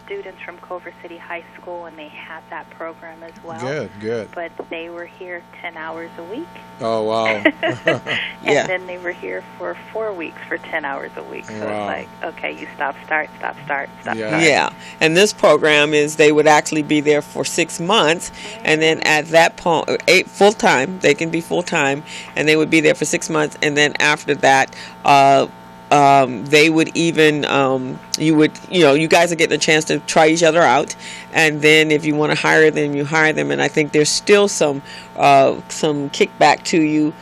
students from Culver City High School, and they had that program as well. Good. But they were here 10 hours a week. Oh, wow. Yeah. And then they were here for 4 weeks for 10 hours a week. So Wow. it's like, okay, you stop, start. Yeah. Yeah, and this program is they would actually be there for 6 months, and then at that point, full time. They can be full time, and they would be there for 6 months, and then after that, they would even you guys are getting a chance to try each other out, and then if you want to hire them, you hire them, and I think there's still some kickback to you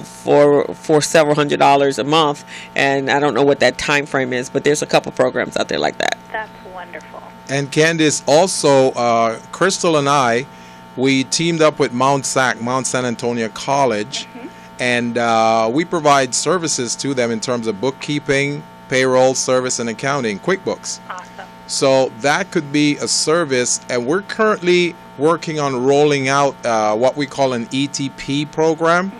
for several $100s a month, and I don't know what that time frame is, but there's a couple programs out there like that. That's wonderful. And Candace, also, Crystal and I, we teamed up with Mount San Antonio College, and we provide services to them in terms of bookkeeping, payroll, service, and accounting, QuickBooks. Awesome. So that could be a service, and we're currently working on rolling out what we call an ETP program.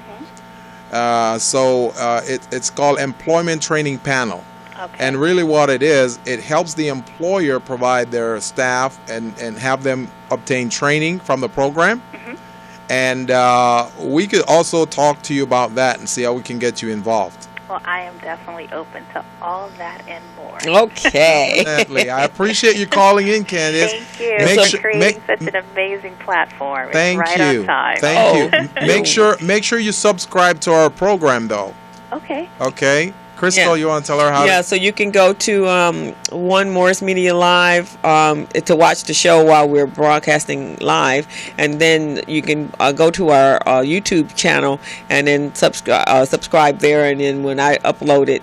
It's called Employment Training Panel. Okay. And really what it is, it helps the employer provide their staff and have them obtain training from the program. And we could also talk to you about that and see how we can get you involved. Well, I am definitely open to all that and more. Okay. Definitely. I appreciate you calling in, Candace. Thank you for creating such an amazing platform. Thank it's right you. on time. Thank you. Make sure you subscribe to our program, though. Okay. Okay. Crystal, you want to tell her how? Yeah, so you can go to One Morris Media Live to watch the show while we're broadcasting live, and then you can go to our YouTube channel and then subscribe there, and then when I upload it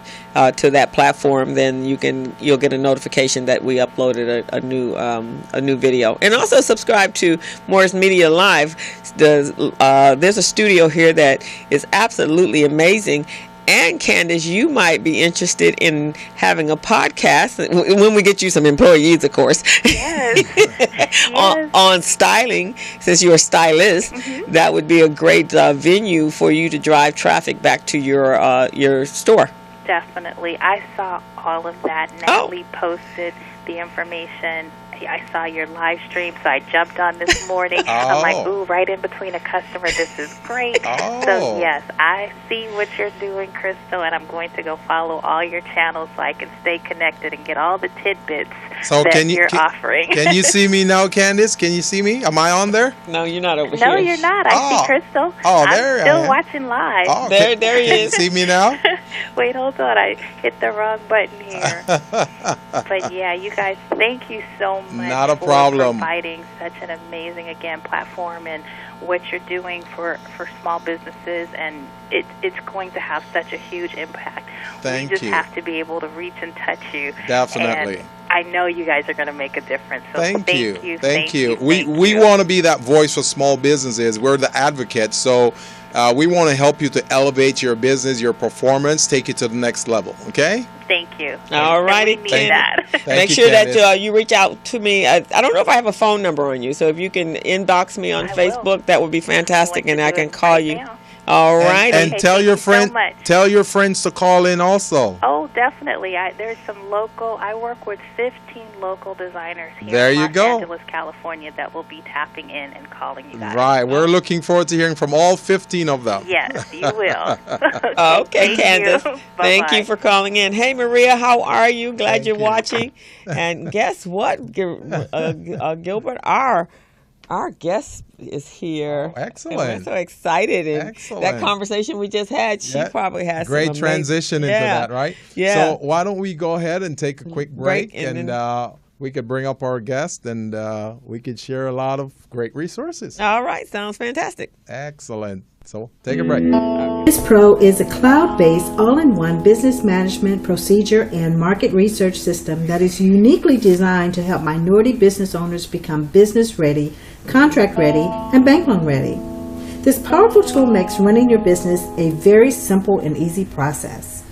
to that platform, then you'll get a notification that we uploaded a new video. And also subscribe to Morris Media Live. There's a studio here that is absolutely amazing. And Candace, you might be interested in having a podcast when we get you some employees, of course. Yes. on styling, since you're a stylist, that would be a great venue for you to drive traffic back to your store. Definitely. I saw all of that. Natalie posted the information. I saw your live stream, so I jumped on this morning. I'm like, ooh, right in between a customer. This is great. So, yes, I see what you're doing, Crystal, and I'm going to go follow all your channels so I can stay connected and get all the tidbits you're offering. Can you see me now, Candace? Can you see me? Am I on there? No, you're not over here. No, you're not. I see Crystal. There I'm still watching live. There he is. Can you see me now? Wait, hold on. I hit the wrong button here. But, yeah, you guys, thank you so much. Not a problem. For providing such an amazing, platform and what you're doing for small businesses, and it's going to have such a huge impact. Thank you. We just have to be able to reach and touch you. Definitely. And I know you guys are going to make a difference. So Thank you. We want to be that voice for small businesses. We're the advocates, so we want to help you to elevate your business, your performance, take it to the next level. Okay? Thank you. All righty. Make sure that you reach out to me. I don't know if I have a phone number on you, so if you can inbox me on Facebook, that would be fantastic, and I can call you. All right. And Okay, tell thank your you so friend, much. tell your friends to call in also. Oh, definitely. There's some local. I work with 15 local designers here There in you Los go. Angeles, California, that will be tapping in and calling you guys. Right. We're looking forward to hearing from all 15 of them. Yes, you will. Okay, thank Candace. You. Thank you Bye-bye. for calling in. Hey, Maria, how are you? Glad Thank you're you. watching. And guess what, Gilbert? Our guest is here. Oh, excellent. And we're so excited. And Excellent. that conversation we just had, she probably has some great amazing, transition into that, right? Yeah. So why don't we go ahead and take a quick break and and we could bring up our guest and we could share a lot of great resources. All right. Sounds fantastic. Excellent. So take a break. Business Pro is a cloud-based, all-in-one business management, procedure, and market research system that is uniquely designed to help minority business owners become business-ready, contract-ready, and bank loan-ready. This powerful tool makes running your business a very simple and easy process.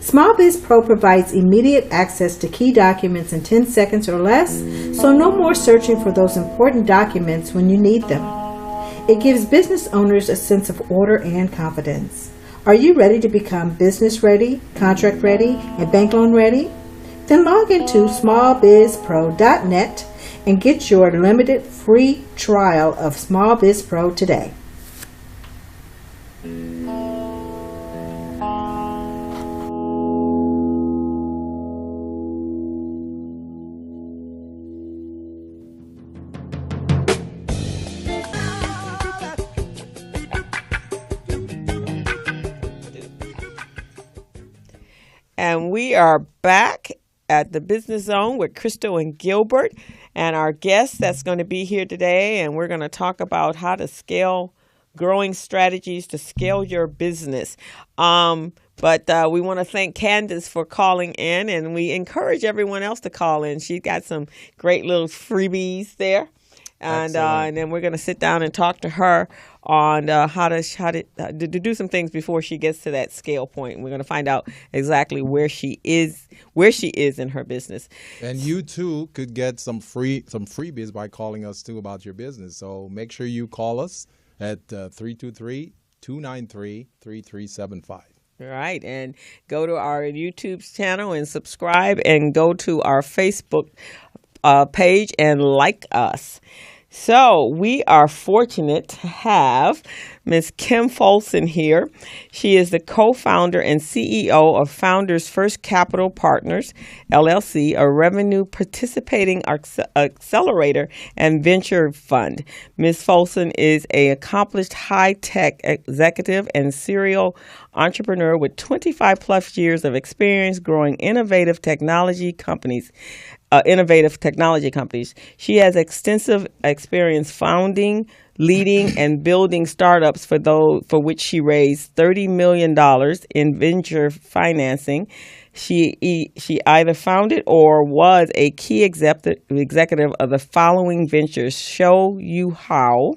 Small Biz Pro provides immediate access to key documents in 10 seconds or less, so no more searching for those important documents when you need them. It gives business owners a sense of order and confidence. Are you ready to become business ready, contract ready, and bank loan ready? Then log into smallbizpro.net and get your limited free trial of Small Biz Pro today. And we are back at the Business Zone with Crystal and Gilbert and our guest that's going to be here today. And we're going to talk about how to scale, growing strategies to scale your business. But we want to thank Candace for calling in, and we encourage everyone else to call in. She's got some great little freebies there. And then we're going to sit down and talk to her on how to do some things before she gets to that scale point. And we're going to find out exactly where she is in her business. And you too could get some freebies by calling us too about your business. So make sure you call us at 323-293-3375. Right, and go to our YouTube channel and subscribe, and go to our Facebook page and like us. So we are fortunate to have Ms. Kim Folsom here. She is the co-founder and CEO of Founders First Capital Partners, LLC, a revenue participating accelerator and venture fund. Ms. Folsom is an accomplished high-tech executive and serial entrepreneur with 25 plus years of experience growing innovative technology companies. She has extensive experience founding, leading, and building startups for which she raised $30 million in venture financing. She either founded or was a key executive of the following ventures: Show You How,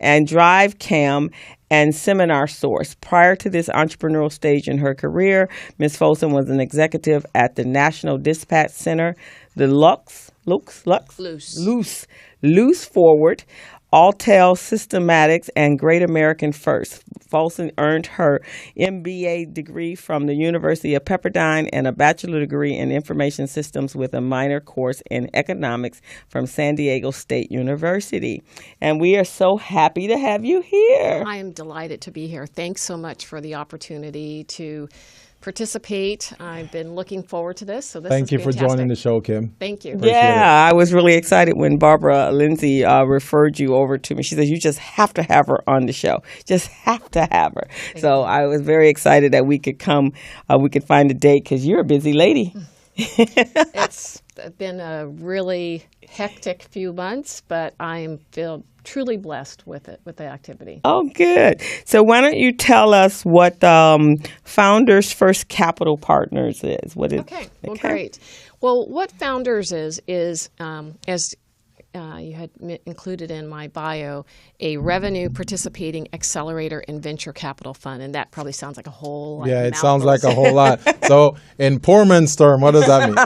and Drive Cam, and Seminar Source. Prior to this entrepreneurial stage in her career, Ms. Folsom was an executive at the National Dispatch Center, the Loose Forward, Altel Systematics, and Great American First. Folsom earned her MBA degree from the University of Pepperdine and a bachelor degree in information systems with a minor course in economics from San Diego State University. And we are so happy to have you here. I am delighted to be here. Thanks so much for the opportunity to participate. I've been looking forward to this. So Thank you for joining the show, Kim. Thank you. I was really excited when Barbara Lindsay referred you over to me. She said, you just have to have her on the show. Just have to have her. So I was very excited that we could come, we could find a date, because you're a busy lady. It's been a really hectic few months, but I feel truly blessed with the activity. Oh, good. So why don't you tell us what Founders First Capital Partners is? What is Okay. Well, great. Well, what Founders is as you had included in my bio a revenue participating accelerator and venture capital fund, and that probably sounds like a whole lot. Yeah, it sounds like a whole lot. So in poor man's term, what does that mean?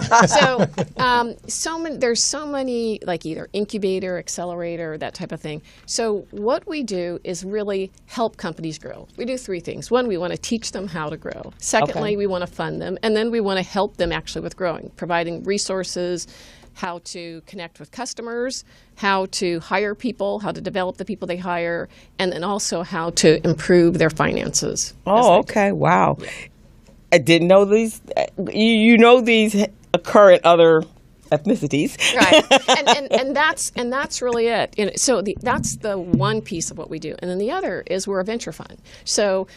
There's so many, like either incubator, accelerator, that type of thing. So what we do is really help companies grow. We do three things. One, we want to teach them how to grow. Secondly, we want to fund them. And then we want to help them actually with growing, providing resources, how to connect with customers, how to hire people, how to develop the people they hire, and then also how to improve their finances. Oh, okay. Wow. I didn't know these. You know these occur in other ethnicities. Right. And that's really it. So that's the one piece of what we do. And then the other is we're a venture fund. So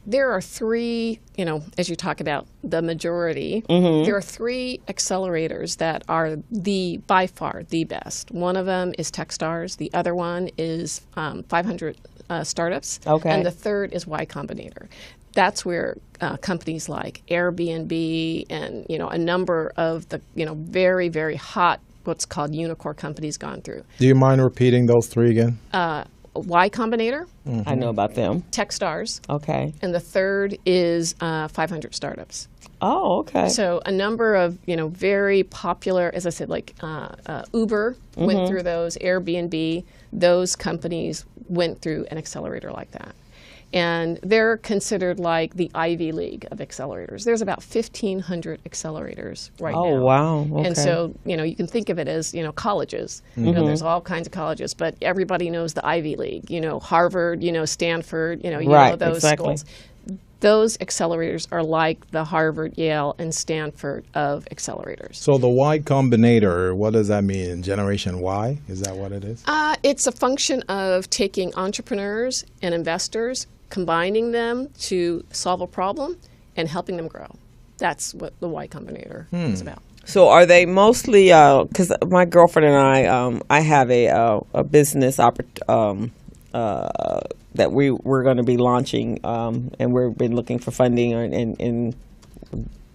there are three, as you talk about the majority, there are three accelerators that are by far the best. One of them is Techstars. The other one is 500 Startups. Okay. And the third is Y Combinator. That's where companies like Airbnb and, a number of the, very, very hot, what's called unicorn companies gone through. Do you mind repeating those three again? Y Combinator. I know about them. Techstars. Okay. And the third is 500 Startups. Oh, okay. So a number of, very popular, as I said, like Uber went through those, Airbnb, those companies went through an accelerator like that. And they're considered like the Ivy League of accelerators. There's about 1,500 accelerators right now. Oh, wow. Okay. And so, you can think of it as, colleges. There's all kinds of colleges, but everybody knows the Ivy League, Harvard, Stanford, right, those exactly. schools. Those accelerators are like the Harvard, Yale, and Stanford of accelerators. So the Y Combinator, what does that mean? Generation Y? Is that what it is? It's a function of taking entrepreneurs and investors, combining them to solve a problem and helping them grow. That's what the Y Combinator is about. So are they mostly, because my girlfriend and I have a business that we're going to be launching, and we've been looking for funding and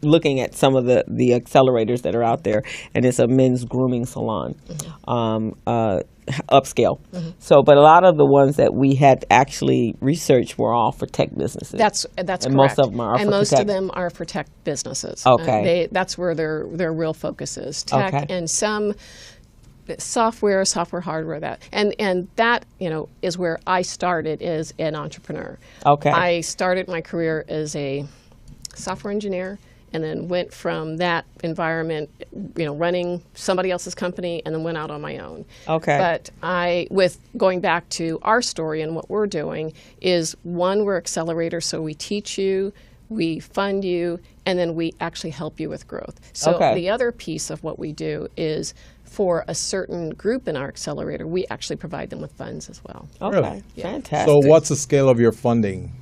looking at some of the accelerators that are out there, and it's a men's grooming salon, upscale. So, but a lot of the ones that we had actually researched were all for tech businesses. That's correct. Most of them are and for most tech. of them are for tech businesses. Okay. That's where their real focus is. Tech Okay. and some software, hardware, that. And that, is where I started as an entrepreneur. Okay. I started my career as a software engineer and then went from that environment, running somebody else's company, and then went out on my own. Okay. But with going back to our story and what we're doing is, one, we're accelerators, so we teach you, we fund you, and then we actually help you with growth. So the other piece of what we do is, for a certain group in our accelerator, we actually provide them with funds as well. Okay. Really? Yeah. Fantastic. So what's the scale of your funding?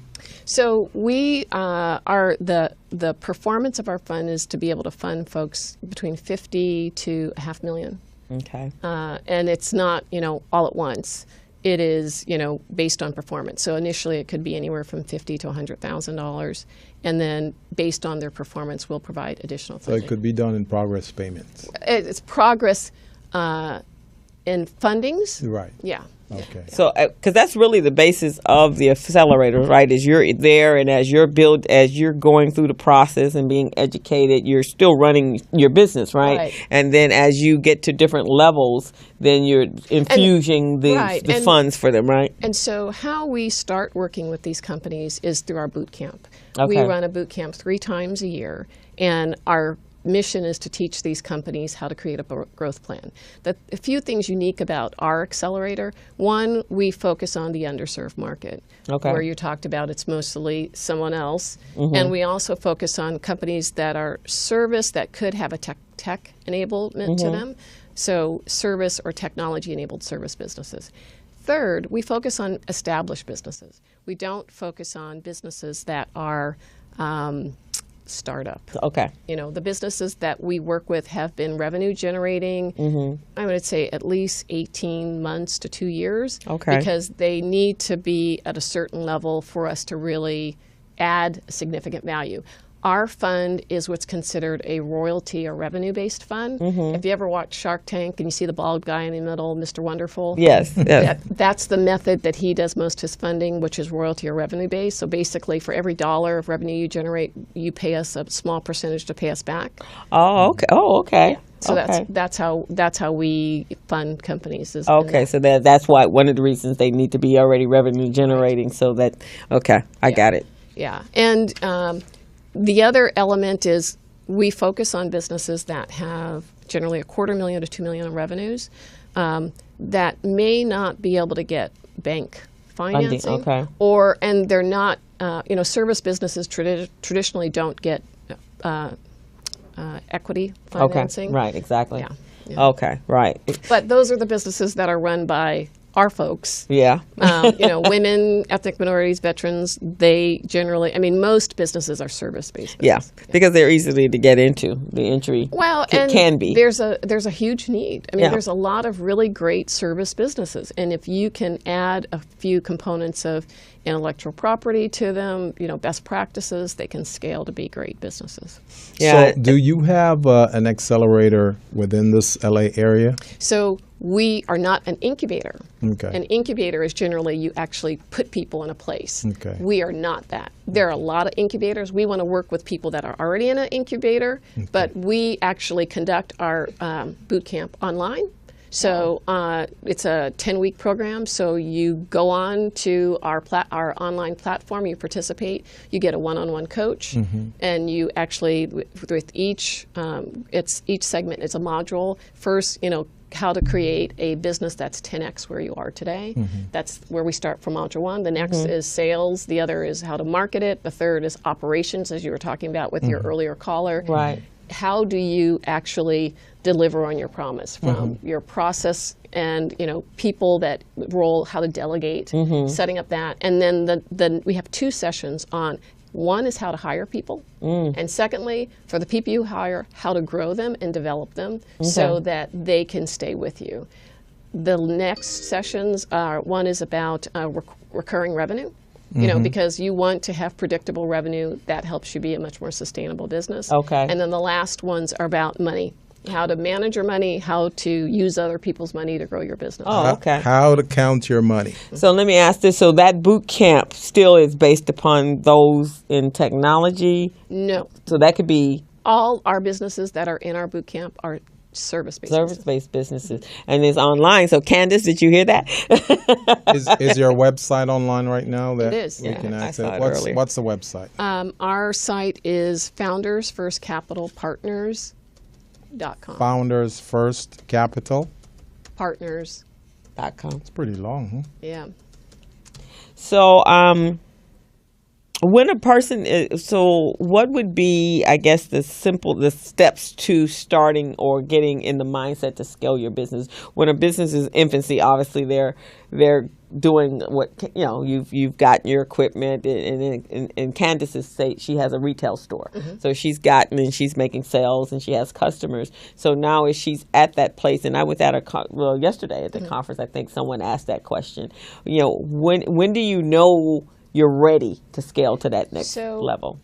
So we are the performance of our fund is to be able to fund folks between $50,000 to $500,000. Okay. And it's not, all at once. It is, based on performance. So initially it could be anywhere from $50,000 to $100,000, and then based on their performance, we'll provide additional So funding. it could be done in progress payments. It's progress in fundings. Right. Yeah. Okay. So, because that's really the basis of the accelerators, right? Is you're there, and as you're going through the process and being educated, you're still running your business, right? And then as you get to different levels, then you're infusing the funds for them, right? And so how we start working with these companies is through our boot camp. Okay. We run a boot camp 3 times a year, and our mission is to teach these companies how to create a growth plan. A few things unique about our accelerator. One, we focus on the underserved market, where you talked about it's mostly someone else. And we also focus on companies that are service that could have a tech enablement to them. So service or technology-enabled service businesses. Third, we focus on established businesses. We don't focus on businesses that are startup. Okay. The businesses that we work with have been revenue generating, I would say at least 18 months to 2 years. Okay. Because they need to be at a certain level for us to really add significant value. Our fund is what's considered a royalty or revenue-based fund. If you ever watch Shark Tank and you see the bald guy in the middle, Mr. Wonderful, Yes. that's the method that he does most of his funding, which is royalty or revenue-based. So basically, for every dollar of revenue you generate, you pay us a small percentage to pay us back. Oh, okay. Oh, okay. Yeah. So okay. that's how we fund companies. Okay, so that's why one of the reasons they need to be already revenue generating. So that I got it. Yeah, and the other element is we focus on businesses that have generally $250,000 to $2 million in revenues that may not be able to get bank financing, and they're not. Service businesses traditionally don't get equity financing. Okay, right, exactly. Yeah. Okay, right. But those are the businesses that are run by our folks. Yeah. Women, ethnic minorities, veterans, they generally, most businesses are service-based businesses. Yeah, because they're easily to get into. The entry can be. There's a huge need. There's a lot of really great service businesses. And if you can add a few components of intellectual property to them, best practices, they can scale to be great businesses. Yeah. So do you have an accelerator within this LA area? So we are not an incubator. Okay. An incubator is generally you actually put people in a place. Okay. We are not that. There are a lot of incubators. We want to work with people that are already in an incubator, but we actually conduct our boot camp online. So it's a 10-week program. So you go on to our online platform, you participate, you get a one-on-one coach, and you actually, with each segment, it's a module. First, how to create a business that's 10x where you are today. That's where we start from module 1. The next is sales. The other is how to market it. The third is operations, as you were talking about with your earlier caller. Right. How do you actually deliver on your promise from your process and people that role, how to delegate, setting up that, and then we have 2 sessions on. One is how to hire people, and secondly, for the people you hire, how to grow them and develop them so that they can stay with you. The next sessions are, one is about recurring revenue, because you want to have predictable revenue that helps you be a much more sustainable business. Okay. And then the last ones are about money. How to manage your money, how to use other people's money to grow your business. Oh, okay. How to count your money. So let me ask this. So that boot camp still is based upon those in technology? No. So that could be... All our businesses that are in our boot camp are service-based businesses. And it's online. So Candace, did you hear that? Is your website online right now? That it is. We can access. I saw it earlier. What's the website? Our site is foundersfirstcapitalpartners.com. Founders First Capital Partners.com. It's pretty long, huh? Yeah. So, when a person so what would be, I guess, the steps to starting or getting in the mindset to scale your business? When a business is infancy, obviously they're doing what, you've got your equipment, and Candace's say she has a retail store. So she's gotten and she's making sales and she has customers. So now as she's at that place, and I was at yesterday at the conference, I think someone asked that question, when do you know you're ready to scale to that next level?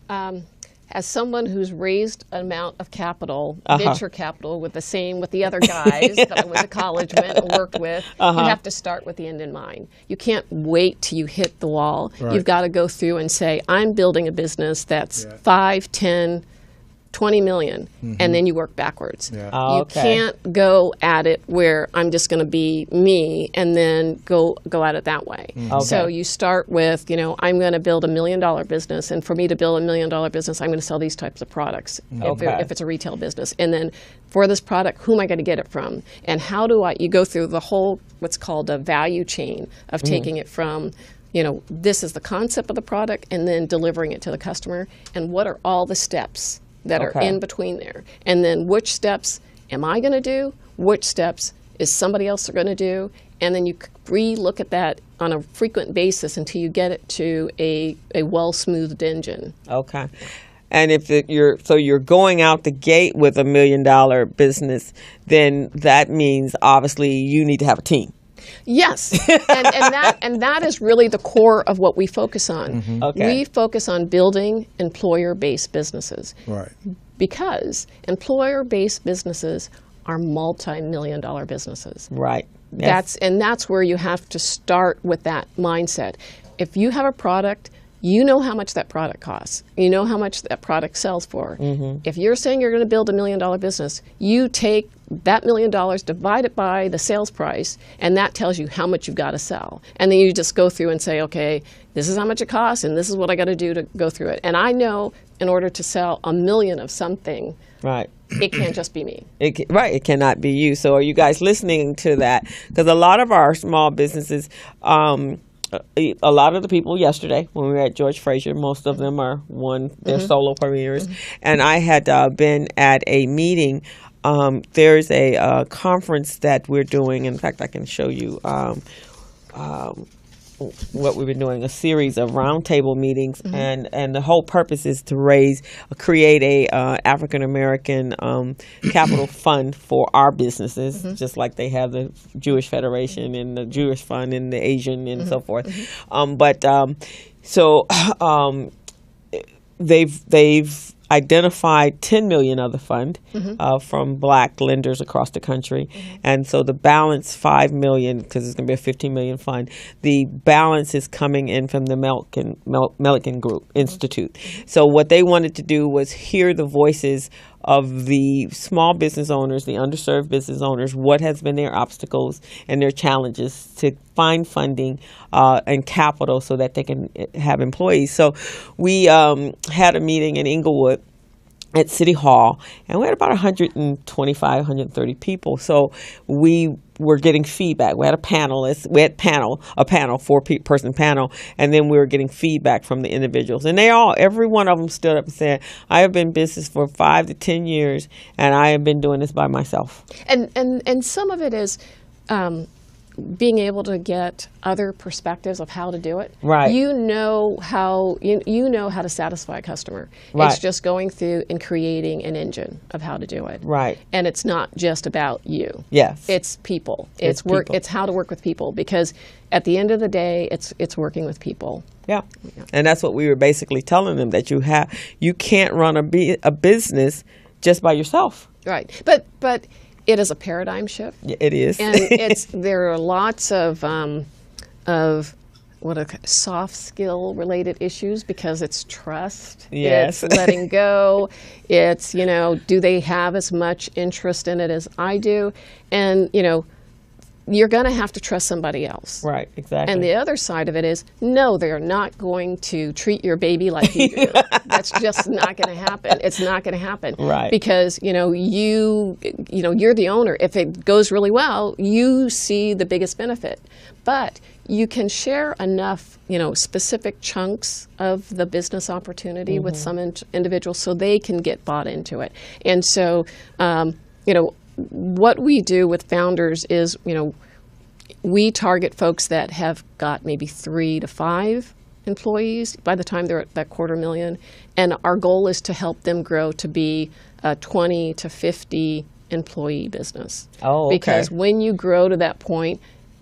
As someone who's raised an amount of capital, venture capital, with the other guys that I went to college with and worked with, you have to start with the end in mind. You can't wait till you hit the wall. Right. You've got to go through and say, I'm building a business that's 5, 10, 20 million, and then you work backwards. Yeah. Oh, you can't go at it where I'm just going to be me and then go at it that way. So you start with, I'm going to build $1 million business, and for me to build $1 million business, I'm going to sell these types of products if it's a retail business. And then for this product, who am I going to get it from? And how do you go through the whole, what's called a value chain of taking it from, this is the concept of the product, and then delivering it to the customer, and what are all the steps that are in between there. And then which steps am I going to do? Which steps is somebody else going to do? And then you re-look at that on a frequent basis until you get it to a well-smoothed engine. Okay. And if you're going out the gate with $1 million business, then that means obviously you need to have a team. Yes, and that is really the core of what we focus on. Okay. We focus on building employer-based businesses. Right. Because employer-based businesses are multi-million-dollar businesses. Right. Yes. That's where you have to start with that mindset. If you have a product, you know how much that product costs. You know how much that product sells for. If you're saying you're going to build $1 million business, you take that $1 million, divide it by the sales price, and that tells you how much you've got to sell. And then you just go through and say, okay, this is how much it costs, and this is what I got to do to go through it. And I know in order to sell 1 million of something, Right. it can't just be me. It cannot be you. So are you guys listening to that? Because a lot of our small businesses, a lot of the people yesterday when we were at George Fraser, most of them are they're solo premieres. And I had been at a meeting. There's a conference that we're doing. In fact, I can show you what we've been doing, a series of roundtable meetings, and the whole purpose is to create a African American capital fund for our businesses, just like they have the Jewish Federation and the Jewish Fund and the Asian and so forth. They've identified $10 million of the fund from black lenders across the country, and so the balance $5 million, because it's going to be a $15 million fund. The balance is coming in from the Milliken Group Institute. So what they wanted to do was hear the voices of the small business owners, the underserved business owners, what has been their obstacles and their challenges to find funding and capital so that they can have employees. So we had a meeting in Inglewood at City Hall, and we had about 125, 130 people. So we were getting feedback. We had a four-person panel, and then we were getting feedback from the individuals. And every one of them stood up and said, I have been in business for 5 to 10 years, and I have been doing this by myself. And some of it is being able to get other perspectives of how to do it. Right. You know how to satisfy a customer. Right. It's just going through and creating an engine of how to do it. Right. And it's not just about you. Yes. It's people. It's work. people. It's how to work with people, because at the end of the day, it's working with people. Yeah. And that's what we were basically telling them, that you can't run a business just by yourself. Right. But it is a paradigm shift. It is. And there are lots of soft skill related issues, because it's trust. Yes. It's letting go. It's, do they have as much interest in it as I do? And, you're going to have to trust somebody else. Right, exactly. And the other side of it is, no, they're not going to treat your baby like you do. That's just not going to happen. It's not going to happen. Right. Because, you're the owner. If it goes really well, you see the biggest benefit. But you can share enough, specific chunks of the business opportunity with some individuals so they can get bought into it. And so, what we do with founders is, we target folks that have got maybe 3 to 5 employees by the time they're at that $250,000, and our goal is to help them grow to be a 20 to 50 employee business. Oh, okay. Because when you grow to that point,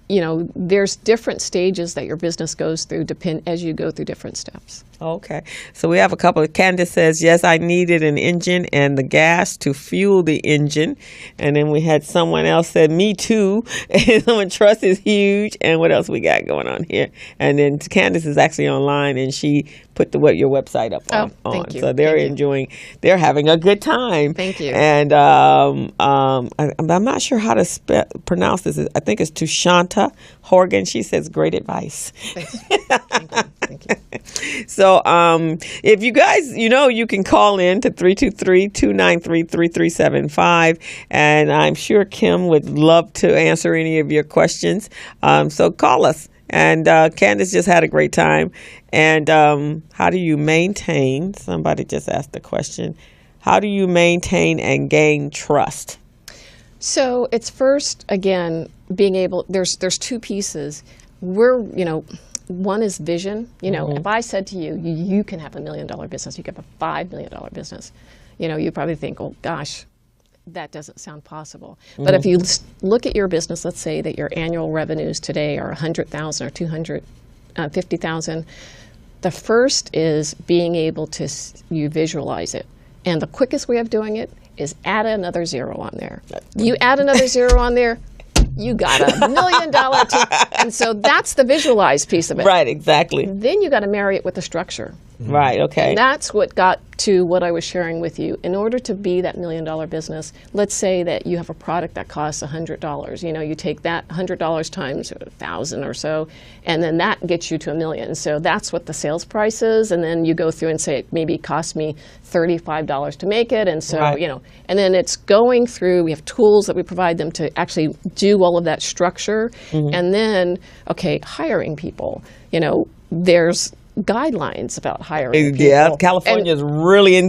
there's different stages that your business goes through as you go through different steps. Okay. So we have a couple. Candace says, yes, I needed an engine and the gas to fuel the engine. And then we had someone else said, me too. And someone, trust is huge. And what else we got going on here? And then Candace is actually online, and she put your website up on. Thank you. So they're they're having a good time. Thank you. And I'm not sure how to pronounce this. I think it's Tushanta Horgan. She says, great advice. Thank you. So if you guys, you can call in to 323-293-3375, and I'm sure Kim would love to answer any of your questions. So call us. And Candace just had a great time. And how do you maintain, somebody just asked the question, how do you maintain and gain trust? So it's first, again, being able, there's 2 pieces. One is vision. If I said to you, you can have $1 million business, you can have a $5 million business, you'd probably think, oh gosh, that doesn't sound possible. But if you look at your business, let's say that your annual revenues today are 100,000 or 250,000. The first is being able to you visualize it, and the quickest way of doing it is add another zero on there. You add another zero on there, you got $1 million. And so that's the visualized piece of it. Right, exactly. Then you got to marry it with the structure. Right, okay. And that's what got to what I was sharing with you. In order to be that $1 million business, let's say that you have a product that costs $100. You know, you take that $100 times 1,000 or so, and then that gets you to $1 million. So that's what the sales price is, and then you go through and say it maybe cost me $35 to make it, and so, you know, and then it's going through, we have tools that we provide them to actually do all of that structure, and then, okay, hiring people. You know, there's guidelines about hiring people. Yeah, California is really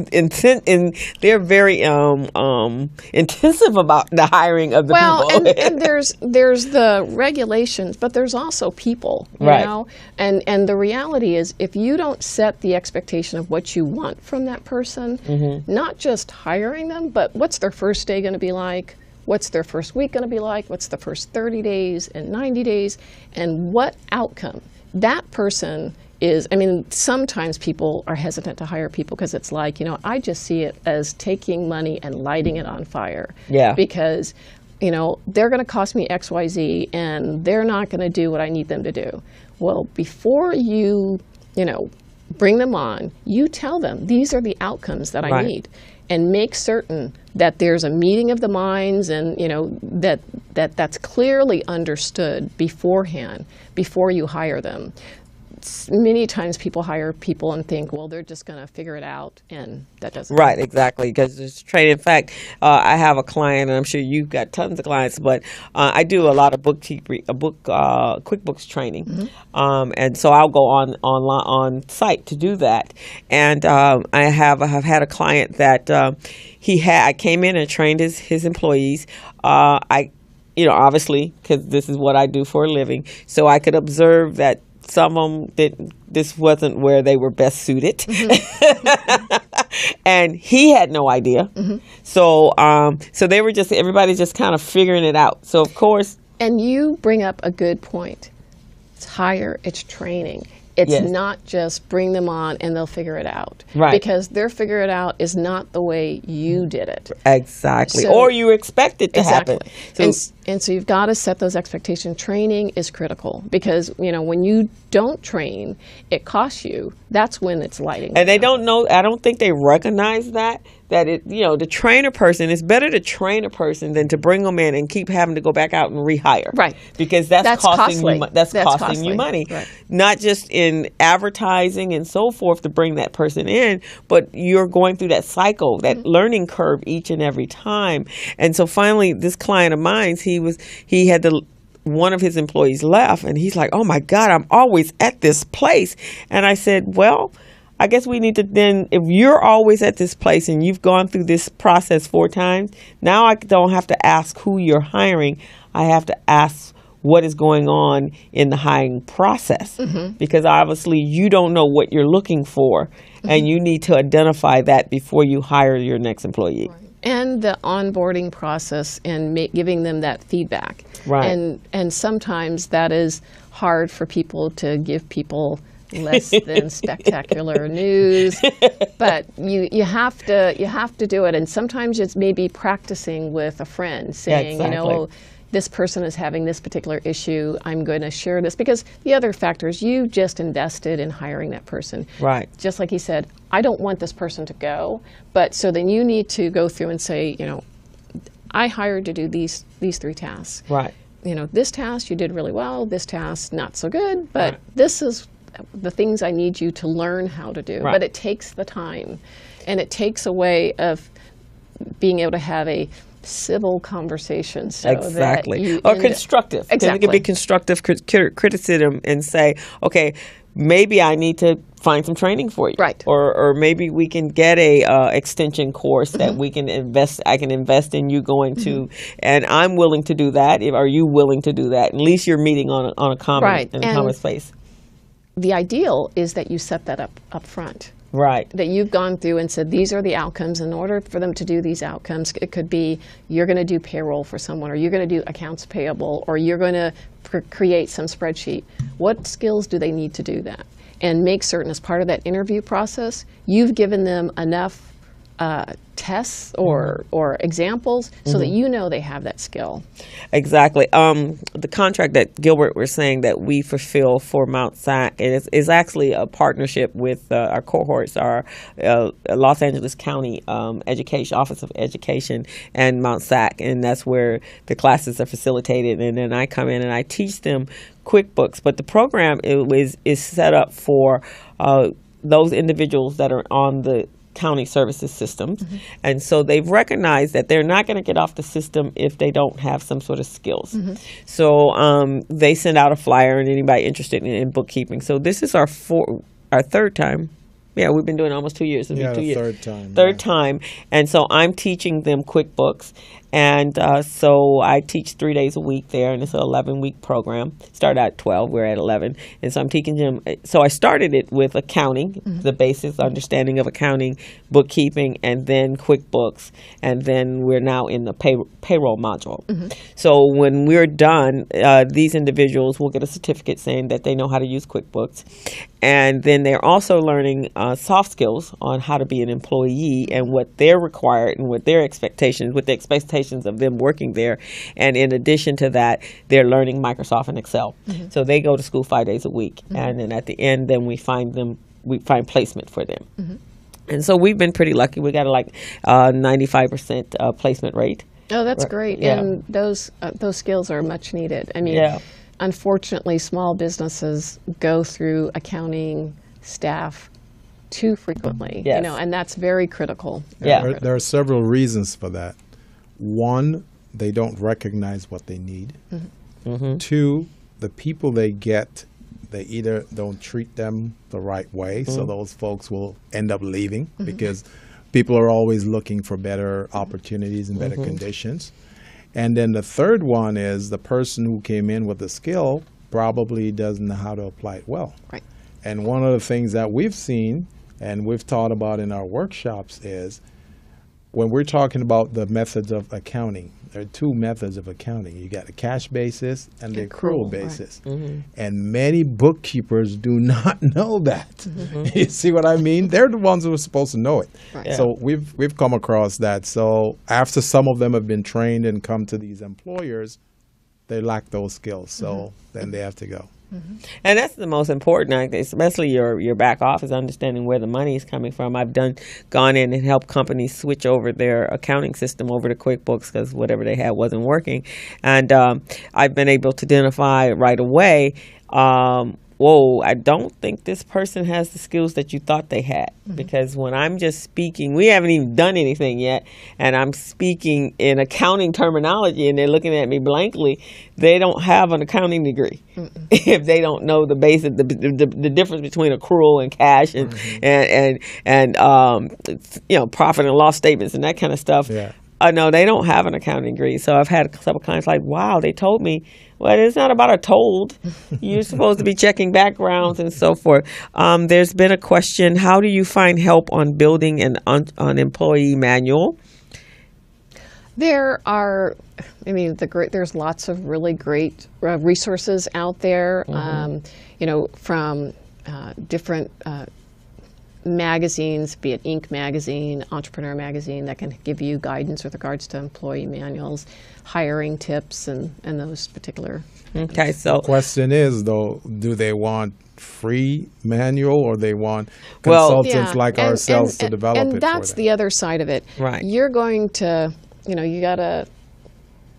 they're very intensive about the hiring of the people. and there's the regulations, but there's also people, you know? And the reality is, if you don't set the expectation of what you want from that person, not just hiring them, but what's their first day going to be like? What's their first week going to be like? What's the first 30 days and 90 days? And what outcome? That person is, I mean, sometimes people are hesitant to hire people because it's like, you know, I just see it as taking money and lighting it on fire. Yeah. Because, you know, they're going to cost me X, Y, Z, and they're not going to do what I need them to do. Well, before you, you know, bring them on, you tell them, these are the outcomes that I need. And make certain that there's a meeting of the minds, and you know that's clearly understood beforehand, before you hire them. Many times people hire people and think, well, they're just going to figure it out, and that doesn't. Right, exactly, because there's training. In fact, I have a client, and I'm sure you've got tons of clients, but I do a lot of QuickBooks training, and so I'll go on site to do that. And I have had a client that I came in and trained his employees. You know, obviously, because this is what I do for a living, so I could observe that some of them this wasn't where they were best suited, and he had no idea. So they were everybody's just kind of figuring it out. So of course, and you bring up a good point. It's hire, it's training. It's not just bring them on and they'll figure it out. Right. Because their figure it out is not the way you did it. Exactly. So, or you expect it to happen. And so you've got to set those expectations. Training is critical because, you know, when you don't train, it costs you. That's when it's lighting. And they don't know, I don't think they recognize that it, you know, to train a person, it's better to train a person than to bring them in and keep having to go back out and rehire. Right. Because that's costing you, costing you money. Right. Not just in advertising and so forth to bring that person in, but you're going through that cycle, that learning curve each and every time. And so finally, this client of mine, one of his employees left, and he's like, oh my God, I'm always at this place. And I said, well, I guess we need to then, if you're always at this place and you've gone through this process 4 times, now I don't have to ask who you're hiring. I have to ask what is going on in the hiring process, because obviously you don't know what you're looking for, and you need to identify that before you hire your next employee. Right. And the onboarding process and giving them that feedback. Right. And sometimes that is hard for people to give people less than spectacular news, but you have to do it. And sometimes it's maybe practicing with a friend, saying, you know, this person is having this particular issue, I'm going to share this. Because the other factor is you just invested in hiring that person. Right. Just like he said, I don't want this person to go, but so then you need to go through and say, you know, I hired to do these 3 tasks. Right. You know, this task you did really well, this task not so good, but this is the things I need you to learn how to do. Right. But it takes the time, and it takes a way of being able to have a civil conversation. So exactly. Or constructive. Exactly. It can be constructive criticism and say, okay, maybe I need to find some training for you. Right. Or maybe we can get a extension course that we can invest. I can invest in you going to, and I'm willing to do that. Are you willing to do that? At least you're meeting on a common, in a common space. The ideal is that you set that up front. Right. that you've gone through and said, these are the outcomes. In order for them to do these outcomes, it could be you're going to do payroll for someone, or you're going to do accounts payable, or you're going to create some spreadsheet. What skills do they need to do that? And make certain as part of that interview process, you've given them enough tests or examples so that you know they have that skill. Exactly. The contract that Gilbert was saying that we fulfill for Mount SAC is actually a partnership with our cohorts, our Los Angeles County Education Office of Education and Mount SAC, and that's where the classes are facilitated. And then I come in and I teach them QuickBooks, but the program is set up for those individuals that are on the county services systems. And so they've recognized that they're not going to get off the system if they don't have some sort of skills. So they send out a flyer and anybody interested in bookkeeping. So this is our third time. Yeah, we've been doing it almost 2 years. It'll be 2 years. Third time. Third time. And so I'm teaching them QuickBooks. And so I teach 3 days a week there, and it's an 11-week program. Start at 12, we're at 11. And so I'm teaching them. So I started it with accounting, the basic understanding of accounting, bookkeeping, and then QuickBooks. And then we're now in the payroll module. So when we're done, these individuals will get a certificate saying that they know how to use QuickBooks. And then they're also learning soft skills on how to be an employee and what they're required and what their expectations, what the expectations of them working there. And in addition to that, they're learning Microsoft and Excel. So they go to school 5 days a week. And then at the end, then we find placement for them. And so we've been pretty lucky. We got a 95% placement rate. Oh, that's great. Yeah. And those skills are much needed. I mean, unfortunately, small businesses go through accounting staff too frequently, Yes. and that's very critical. There are several reasons for that. One, they don't recognize what they need. Two, the people they get, they either don't treat them the right way, so those folks will end up leaving because people are always looking for better opportunities and better conditions. And then the third one is the person who came in with the skill probably doesn't know how to apply it well. Right. And one of the things that we've seen and we've taught about in our workshops is when we're talking about the methods of accounting, there are two methods of accounting. You got the cash basis and the accrual basis. And many bookkeepers do not know that. You see what I mean? They're the ones who are supposed to know it. Right. Yeah. So we've come across that. So after some of them have been trained and come to these employers, they lack those skills. So then they have to go. And that's the most important, especially your back office, understanding where the money is coming from. I've gone in and helped companies switch over their accounting system over to QuickBooks because whatever they had wasn't working. And I've been able to identify right away, I don't think this person has the skills that you thought they had. Because when I'm just speaking, we haven't even done anything yet, and I'm speaking in accounting terminology, and they're looking at me blankly, they don't have an accounting degree. If they don't know the basic, the difference between accrual and cash and profit and loss statements and that kind of stuff. No, they don't have an accounting degree. So I've had a couple of clients like, wow, they told me, well, it's not about a told. You're supposed to be checking backgrounds and so forth. There's been a question, how do you find help on building an employee manual? There are, there's lots of really great resources out there, from different magazines, be it Inc. magazine, Entrepreneur magazine, that can give you guidance with regards to employee manuals, hiring tips, and those particular things. Okay, so The question is, though, do they want free manual or they want consultants like ourselves to develop it for them? And that's the other side of it. Right. You're going to, you got to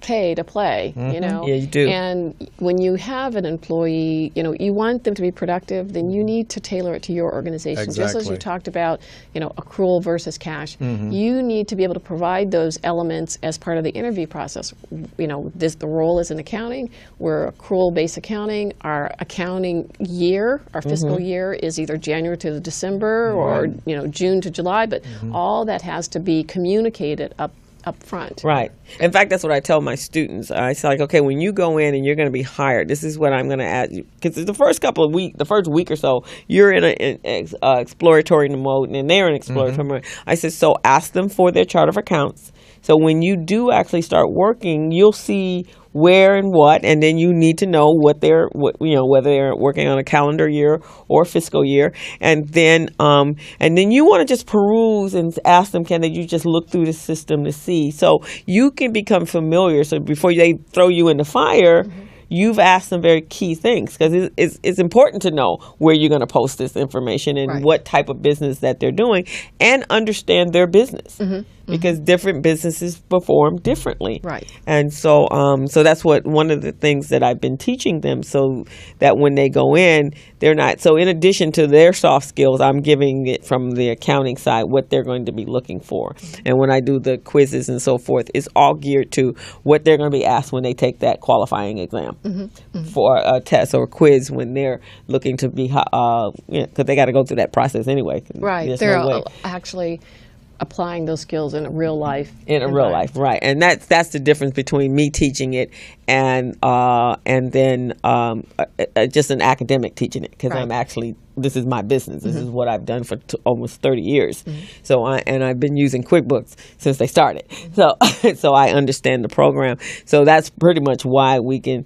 pay to play, Yeah, you do. And when you have an employee, you want them to be productive, then you need to tailor it to your organization. Just as you Exactly. talked about, accrual versus cash, you need to be able to provide those elements as part of the interview process. The role is in accounting. We're accrual-based accounting. Our accounting year, our fiscal year, is either January to December or June to July, but all that has to be communicated up up front. Right. In fact, that's what I tell my students. I say, like, okay, when you go in and you're going to be hired, this is what I'm going to ask you. Because the first week or so, you're in an exploratory mode, and they're in exploratory mode. I said, so ask them for their chart of accounts. So when you do actually start working, you'll see where and what, and then you need to know whether they're working on a calendar year or fiscal year, and then you want to just peruse and ask them, can you just look through the system to see, so you can become familiar. So before they throw you in the fire, you've asked them very key things, because it's important to know where you're going to post this information and what type of business that they're doing, and understand their business. Because different businesses perform differently, right? And so, so that's one of the things that I've been teaching them, so that when they go in, they're not. So, in addition to their soft skills, I'm giving it from the accounting side what they're going to be looking for. And when I do the quizzes and so forth, it's all geared to what they're going to be asked when they take that qualifying exam for a test or a quiz, when they're looking to be, because they got to go through that process anyway. Right, There's they're no way. actually applying those skills in a real life. Right, and that's the difference between me teaching it and then just an academic teaching it, because I'm actually, this is my business. This is what I've done for almost 30 years. So I've been using QuickBooks since they started. So I understand the program. So that's pretty much why we can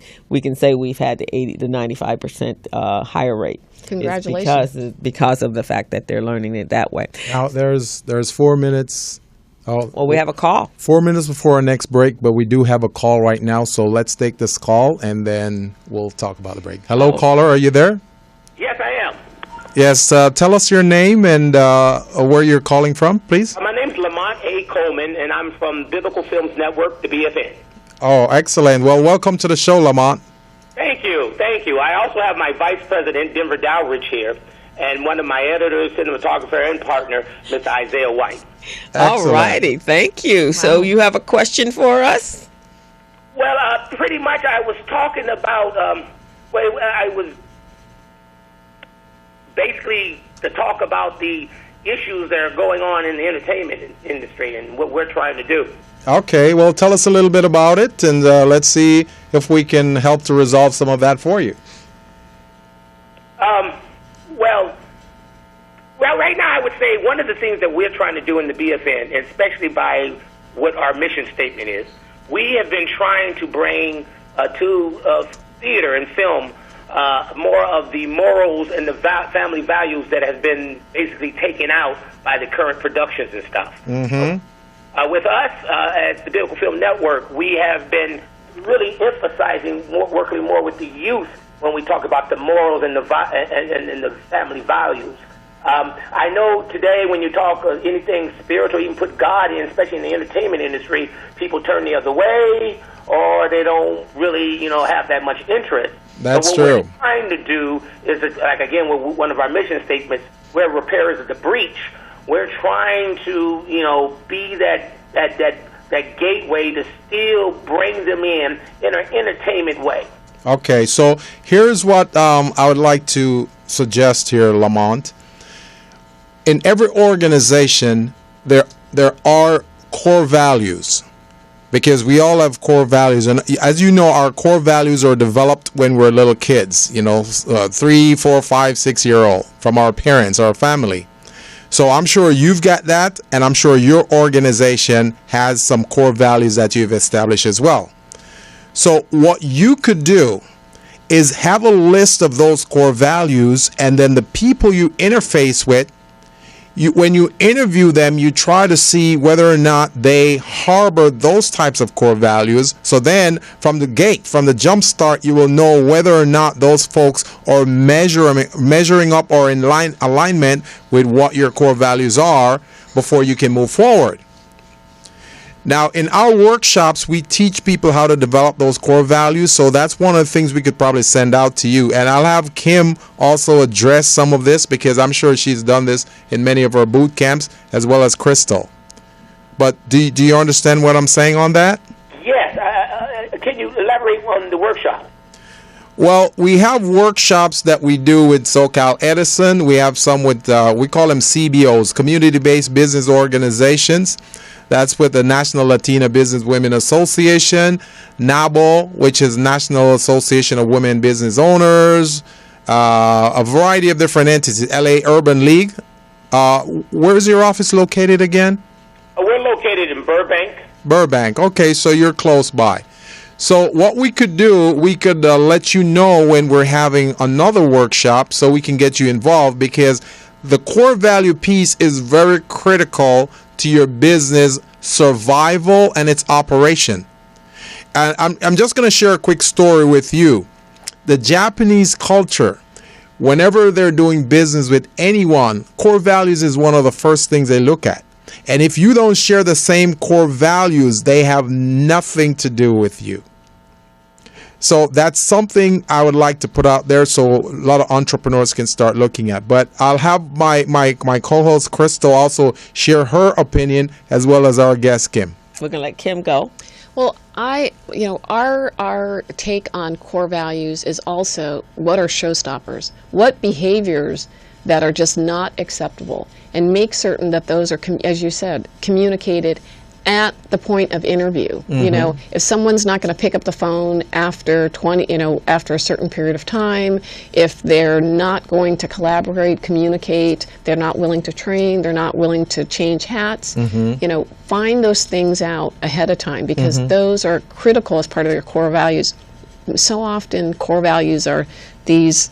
say we've had the 80 to 95% higher rate. Congratulations! Because of the fact that they're learning it that way. Now there's 4 minutes. Well, we have a call. 4 minutes before our next break, but we do have a call right now. So let's take this call, and then we'll talk about the break. Hello, caller. Are you there? Yes, I am. Yes. Tell us your name and where you're calling from, please. My name's Lamont A. Coleman, and I'm from Biblical Films Network, the BFN. Oh, excellent. Well, welcome to the show, Lamont. Thank you. Thank you. I also have my vice president, Denver Dowridge, here, and one of my editors, cinematographer, and partner, Mr. Isaiah White. All righty. Thank you. Wow. So you have a question for us? Well, pretty much I was talking about, I was basically to talk about the issues that are going on in the entertainment industry and what we're trying to do. Okay, well, tell us a little bit about it, and let's see if we can help to resolve some of that for you. Well, right now I would say one of the things that we're trying to do in the BFN, especially by what our mission statement is, we have been trying to bring to theater and film more of the morals and the family values that have been basically taken out by the current productions and stuff. With us at the Biblical Film Network, we have been really emphasizing working more with the youth when we talk about the morals and the family values. I know today when you talk anything spiritual, even put God in, especially in the entertainment industry, people turn the other way, or they don't really, have that much interest. That's true. What we're trying to do is, like again, with one of our mission statements, we're repairers of the breach. We're trying to, be that gateway to still bring them in an entertainment way. Okay, so here's what I would like to suggest here, Lamont. In every organization, there are core values, because we all have core values, and as you know, our core values are developed when we're little kids. 3, 4, 5, 6-year-old from our parents, our family. So I'm sure you've got that, and I'm sure your organization has some core values that you've established as well. So what you could do is have a list of those core values, and then the people you interface with, when you interview them, you try to see whether or not they harbor those types of core values. So then from the jump start, you will know whether or not those folks are measuring up or in alignment with what your core values are before you can move forward. Now, in our workshops, we teach people how to develop those core values. So that's one of the things we could probably send out to you. And I'll have Kim also address some of this, because I'm sure she's done this in many of her boot camps, as well as Crystal. But do you understand what I'm saying on that? Yes. Can you elaborate on the workshop? Well, we have workshops that we do with SoCal Edison. We have some with, we call them CBOs, community-based business organizations. That's with the National Latina Business Women Association, NABO, which is National Association of Women Business Owners, a variety of different entities, LA Urban League. Where is your office located again? We're located in Burbank. Burbank. Okay, so you're close by. So what we could do, we could let you know when we're having another workshop so we can get you involved, because the core value piece is very critical to your business survival and its operation. And I'm just going to share a quick story with you. The Japanese culture, whenever they're doing business with anyone, core values is one of the first things they look at. And if you don't share the same core values, they have nothing to do with you. So that's something I would like to put out there so a lot of entrepreneurs can start looking at. But I'll have my co-host Crystal also share her opinion, as well as our guest Kim. We're going to let Kim go. Well, our take on core values is also what are showstoppers, what behaviors that are just not acceptable, and make certain that those are, as you said, communicated at the point of interview. Mm-hmm. You know, if someone's not going to pick up the phone after after a certain period of time, if they're not going to collaborate, communicate, they're not willing to train, they're not willing to change hats, find those things out ahead of time, because those are critical as part of your core values. So often core values are these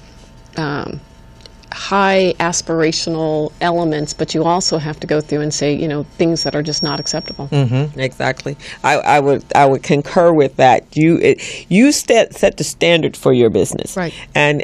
high aspirational elements, but you also have to go through and say, things that are just not acceptable. Mm-hmm. Exactly. I would concur with that. You set the standard for your business, right? And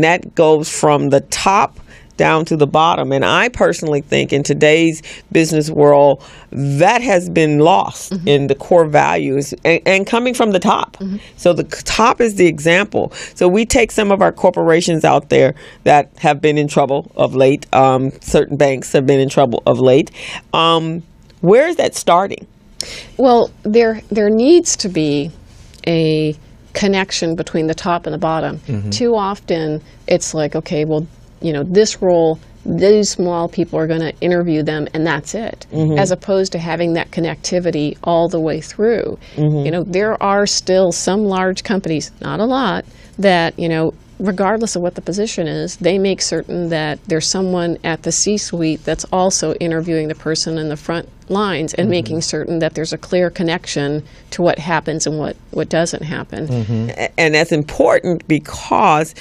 that goes from the top down to the bottom. And I personally think in today's business world, that has been lost in the core values and coming from the top. So the top is the example. So we take some of our corporations out there that have been in trouble of late. Certain banks have been in trouble of late. Where is that starting? Well, there needs to be a connection between the top and the bottom. Too often it's like, okay, well, this role, these small people are going to interview them, and that's it, as opposed to having that connectivity all the way through. There are still some large companies, not a lot, that, regardless of what the position is, they make certain that there's someone at the C-suite that's also interviewing the person in the front lines and making certain that there's a clear connection to what happens and what doesn't happen. And that's important because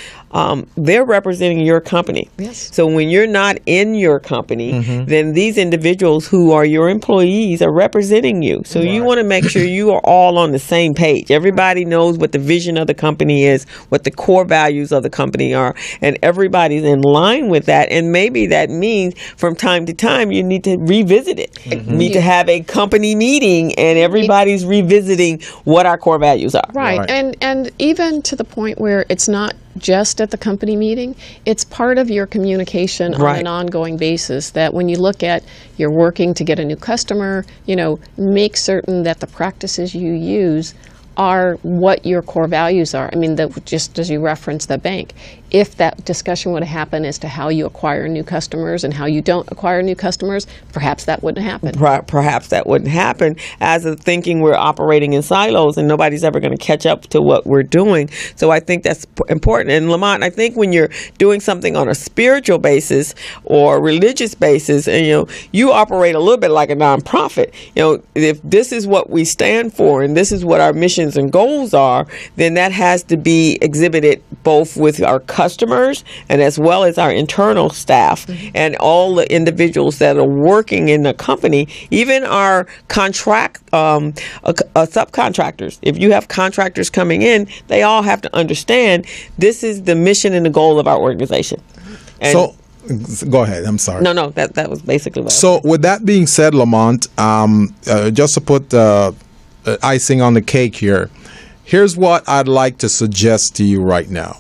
they're representing your company. Yes. So when you're not in your company, then these individuals who are your employees are representing you. So you want to make sure you are all on the same page. Everybody knows what the vision of the company is, what the core values of the company are, and everybody's in line with that. And maybe that means from time to time you need to revisit it. You need to have a company meeting and everybody's revisiting what our core values are. Right. And even to the point where it's not just at the company meeting, it's part of your communication on an ongoing basis, that when you look at you're working to get a new customer, make certain that the practices you use are what your core values are. I mean, just as you referenced the bank, if that discussion would happen as to how you acquire new customers and how you don't acquire new customers, perhaps that wouldn't happen. Perhaps that wouldn't happen, as of thinking we're operating in silos and nobody's ever going to catch up to what we're doing. So I think that's important. And Lamont, I think when you're doing something on a spiritual basis or religious basis, and you operate a little bit like a nonprofit. If this is what we stand for and this is what our missions and goals are, then that has to be exhibited both with our customers and as well as our internal staff and all the individuals that are working in the company, even our subcontractors. If you have contractors coming in, they all have to understand this is the mission and the goal of our organization. And so go ahead. I'm sorry. No, that was basically what So with that being said, Lamont, just to put icing on the cake here, here's what I'd like to suggest to you right now.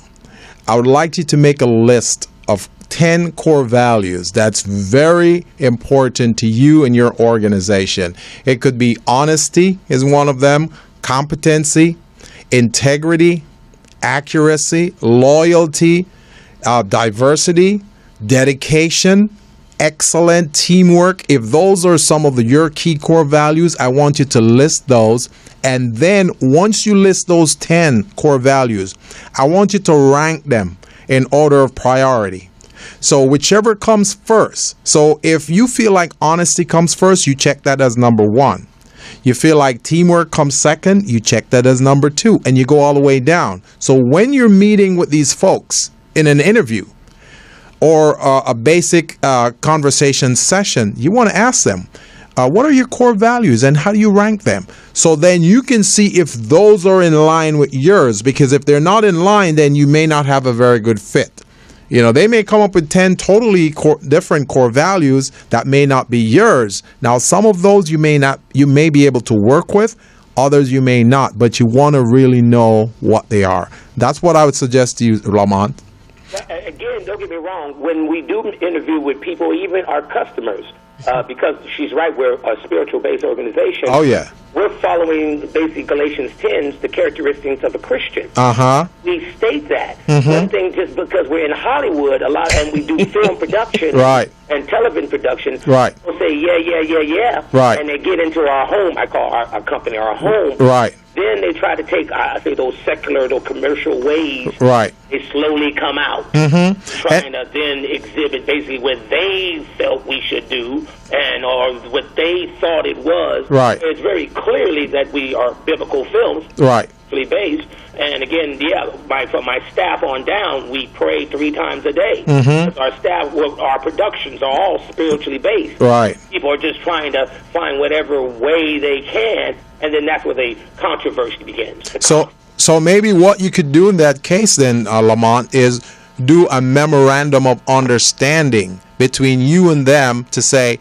I would like you to make a list of 10 core values that's very important to you and your organization. It could be honesty is one of them, competency, integrity, accuracy, loyalty, diversity, dedication, excellent, teamwork. If those are some of your key core values, I want you to list those. And then once you list those 10 core values, I want you to rank them in order of priority. So whichever comes first. So if you feel like honesty comes first, you check that as number 1. You feel like teamwork comes second, you check that as number 2, and you go all the way down. So when you're meeting with these folks in an interview or a basic conversation session, you want to ask them, what are your core values and how do you rank them? So then you can see if those are in line with yours, because if they're not in line, then you may not have a very good fit. You know, they may come up with 10 totally different core values that may not be yours. Now, some of those you may be able to work with, others you may not, but you want to really know what they are. That's what I would suggest to you, Lamont. Again, don't get me wrong, when we do interview with people, even our customers, because she's right, we're a spiritual-based organization. Oh, yeah. We're following basically Galatians 10, the characteristics of a Christian. Uh-huh. We state that. Mm-hmm. One thing, just because we're in Hollywood a lot and we do film production right. and television production, right. we'll say, yeah. Right. And they get into our home. I call our company our home. Right. Then they try to take, I say, those secular, those commercial ways. Right. They slowly come out, trying to then exhibit basically what they felt we should do or what they thought it was. Right. It's very clearly that we are biblical films, right, based. And again, from my staff on down, we pray 3 times a day. Our staff, our productions are all spiritually based. Right. People are just trying to find whatever way they can, and then that's where the controversy begins. So maybe what you could do in that case then, Lamont, is do a memorandum of understanding between you and them to say,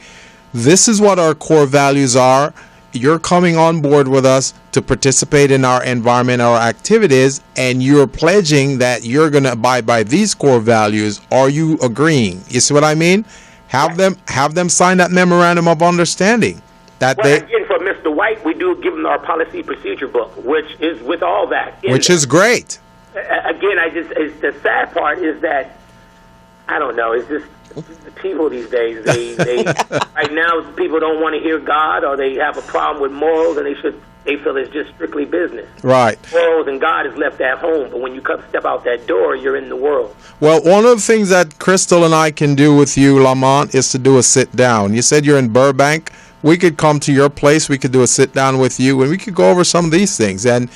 this is what our core values are. You're coming on board with us to participate in our environment, our activities, and you're pledging that you're going to abide by these core values. Are you agreeing? You see what I mean? Have them sign that memorandum of understanding. Again, for Mr. White, we do give him our policy procedure book, which is with all that. Which is great. Again, the sad part is that, I don't know, it's just the people these days, they right now people don't want to hear God, or they have a problem with morals, and they feel it's just strictly business. Right. Morals and God is left at home, but when you step out that door, you're in the world. Well, one of the things that Crystal and I can do with you, Lamont, is to do a sit down. You said you're in Burbank. We could come to your place, we could do a sit down with you, and we could go over some of these things, and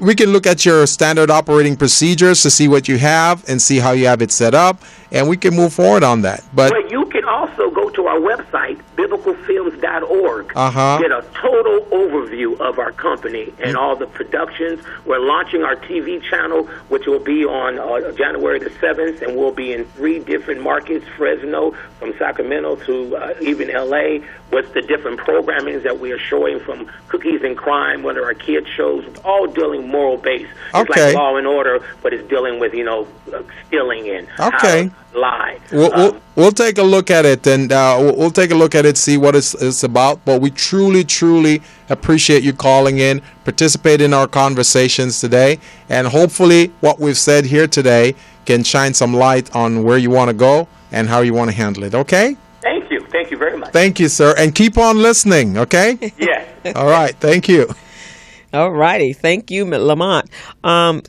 we can look at your standard operating procedures to see what you have and see how you have it set up, and we can move forward on that. But you can also go to our website, biblicalfilms.org, uh-huh. get a total overview of our company and all the productions. We're launching our TV channel, which will be on January the 7th, and we'll be in 3 different markets, Fresno, from Sacramento to even L.A., with the different programmings that we are showing, from Cookies and Crime, one of our kids shows, all dealing moral based. It's like Law and Order, but it's dealing with, stealing and how to lie. We'll take a look at it, and we'll take a look at it, see what it's about. But we truly, truly appreciate you calling in, participate in our conversations today, and hopefully what we've said here today can shine some light on where you want to go and how you want to handle it. Okay? Thank you. Thank you very much. Thank you, sir. And keep on listening, okay? Yes. All right. Thank you. All righty. Thank you, Lamont.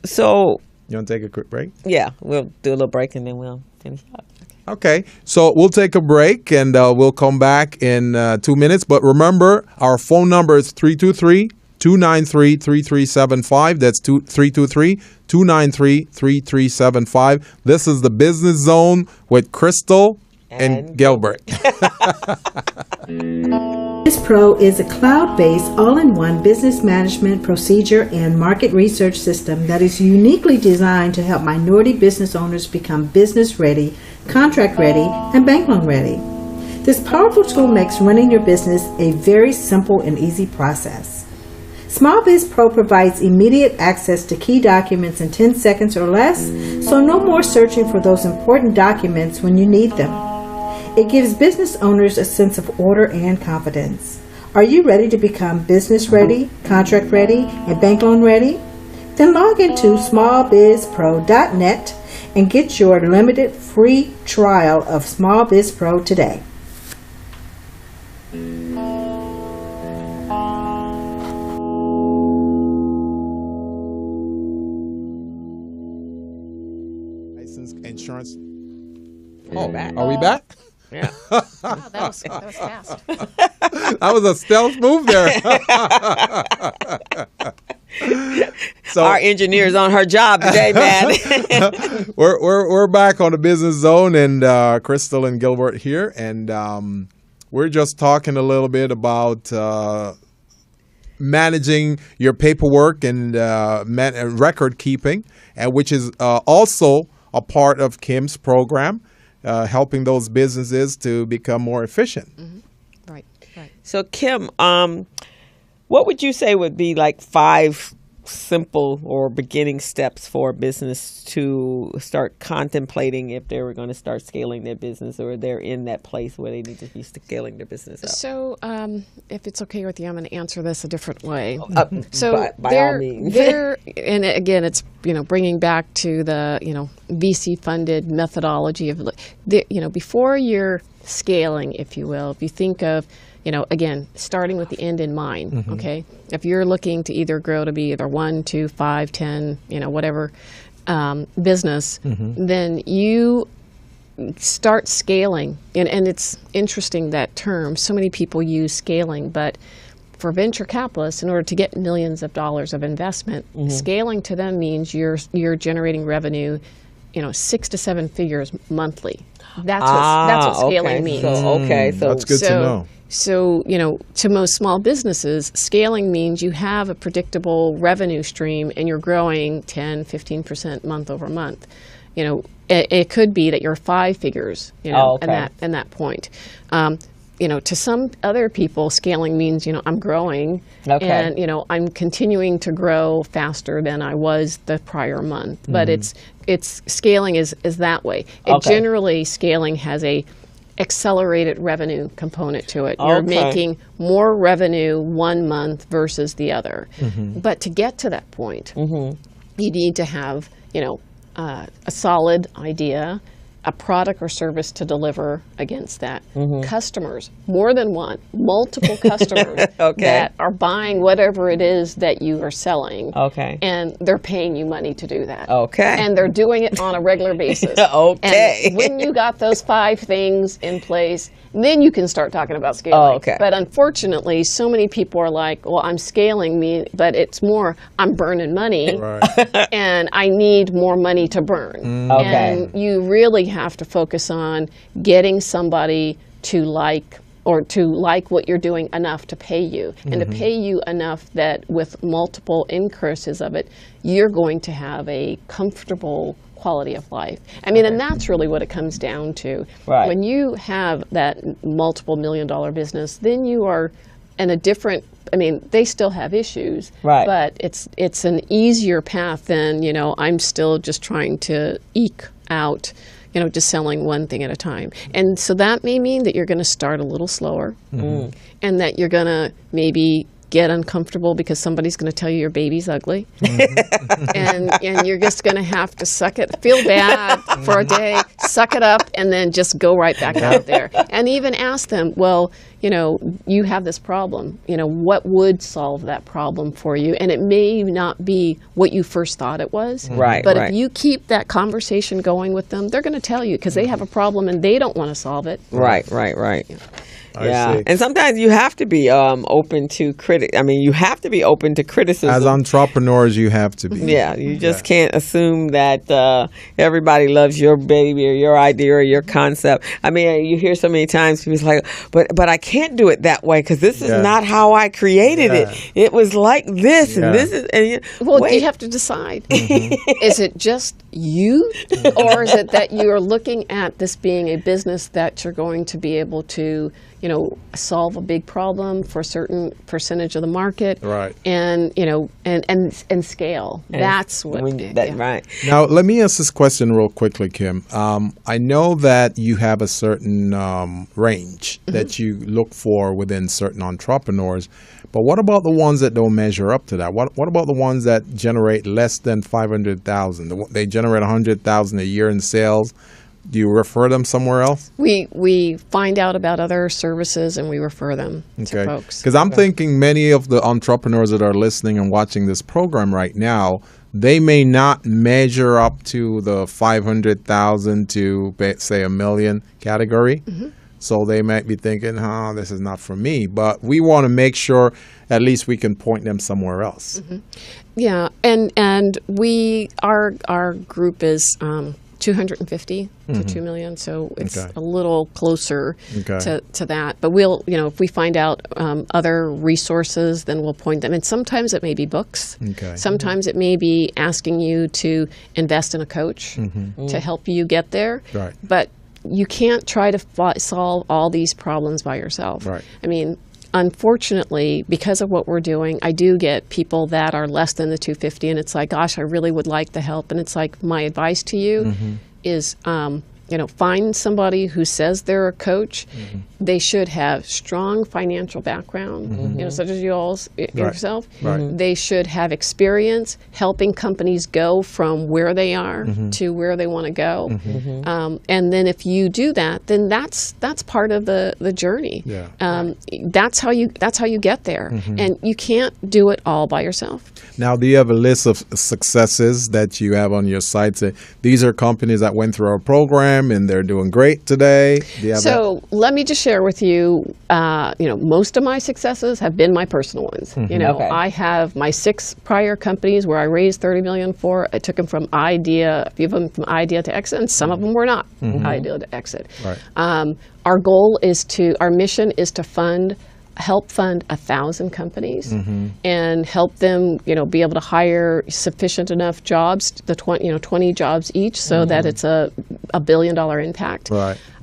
So you want to take a quick break? Yeah. We'll do a little break and then we'll finish up. Okay. So we'll take a break and we'll come back in 2 minutes. But remember, our phone number is 323-293-3375. That's 323-293-3375. This is the Business Zone with Crystal and Gilbert. Business Pro is a cloud-based, all-in-one business management, procedure, and market research system that is uniquely designed to help minority business owners become business-ready, contract-ready, and bank loan-ready. This powerful tool makes running your business a very simple and easy process. Small Biz Pro provides immediate access to key documents in 10 seconds or less, so no more searching for those important documents when you need them. It gives business owners a sense of order and confidence. Are you ready to become business ready, contract ready, and bank loan ready? Then log into smallbizpro.net and get your limited free trial of Small Biz Pro today. License insurance. Oh, back. Are we back? Yeah. Wow, that was fast. That was a stealth move there. So Our engineer's on her job today, man. we're back on the Business Zone, and Crystal and Gilbert here, and we're just talking a little bit about managing your paperwork and record keeping, which is also a part of Kim's program, helping those businesses to become more efficient. Mm-hmm. Right. So, Kim, what would you say would be like 5 simple or beginning steps for a business to start contemplating if they were going to start scaling their business, or they're in that place where they need to be scaling their business up? So, if it's okay with you, I'm going to answer this a different way. So, by all means. And again, it's bringing back to the VC-funded methodology of before you're scaling, if you will. If you think of again, starting with the end in mind, okay? If you're looking to either grow to be either 1, 2, 5, 10, whatever business, then you start scaling. And it's interesting, that term. So many people use scaling, but for venture capitalists, in order to get millions of dollars of investment, scaling to them means you're generating revenue, 6 to 7 figures monthly. That's what scaling means. So That's good to know. So, to most small businesses, scaling means you have a predictable revenue stream and you're growing 10, 15% month over month. It could be that you're 5 figures, in that point. To some other people, scaling means, I'm growing and, I'm continuing to grow faster than I was the prior month. But it's scaling is that way. Generally, scaling has a accelerated revenue component to it. You're making more revenue one month versus the other. But to get to that point, you need to have, a solid idea, a product or service to deliver against that. Customers, more than one, multiple customers that are buying whatever it is that you are selling. And they're paying you money to do that. And they're doing it on a regular basis. And when you got those 5 things in place, then you can start talking about scaling. But unfortunately, so many people are like, well, I'm scaling but it's more, I'm burning money and I need more money to burn. And you really have to focus on getting somebody to like what you're doing enough to pay you, and to pay you enough that with multiple increases of it, you're going to have a comfortable quality of life. I mean, and that's really what it comes down to. When you have that multiple $million business, then you are in a different, they still have issues, but it's an easier path than, I'm still just trying to eke out, just selling one thing at a time. And so that may mean that you're going to start a little slower, and that you're going to maybe get uncomfortable because somebody's going to tell you your baby's ugly. And you're just going to have to feel bad for a day, suck it up, and then just go right back out there. And even ask them, well, you have this problem. What would solve that problem for you? And it may not be what you first thought it was. But if you keep that conversation going with them, they're going to tell you because they have a problem and they don't want to solve it. Right. Yeah, and sometimes you have to be open to you have to be open to criticism. As entrepreneurs, you have to be. Yeah, you just can't assume that everybody loves your baby or your idea or your concept. You hear so many times people's like, but I can't do it that way because this is not how I created it. It was like this, and this is. And you have to decide: is it just you, or is it that you are looking at this being a business that you're going to be able to solve a big problem for a certain percentage of the market, and and scale. That's what. Right. Now, let me ask this question real quickly, Kim. I know that you have a certain range that you look for within certain entrepreneurs. But what about the ones that don't measure up to that? What about the ones that generate less than 500,000? They generate 100,000 a year in sales. Do you refer them somewhere else? We find out about other services and we refer them to folks. Because I'm thinking many of the entrepreneurs that are listening and watching this program right now, they may not measure up to the 500,000 to, say, $1 million category. So they might be thinking, this is not for me. But we want to make sure at least we can point them somewhere else. Yeah, and our group is 250 to 2 million, so it's a little closer to that. But we'll, if we find out other resources, then we'll point them. And sometimes it may be books. Sometimes it may be asking you to invest in a coach to help you get there. But you can't try to solve all these problems by yourself. I mean, unfortunately, because of what we're doing, I do get people that are less than the 250, and it's like, gosh, I really would like the help. And it's like, my advice to you is, find somebody who says they're a coach. They should have strong financial background, such as yourself. They should have experience helping companies go from where they are to where they want to go. And then if you do that, then that's part of the journey. That's how you get there. And you can't do it all by yourself. Now, do you have a list of successes that you have on your site? Say, these are companies that went through our program and they're doing great today. Do you have let me just share with you, most of my successes have been my personal ones. I have my 6 prior companies where I raised $30 million for. I took them from idea, a few of them from idea to exit, and some of them were not idea to exit. Our mission is to help fund 1,000 companies and help them, be able to hire sufficient enough jobs, 20 jobs each, so that it's a $1 billion impact.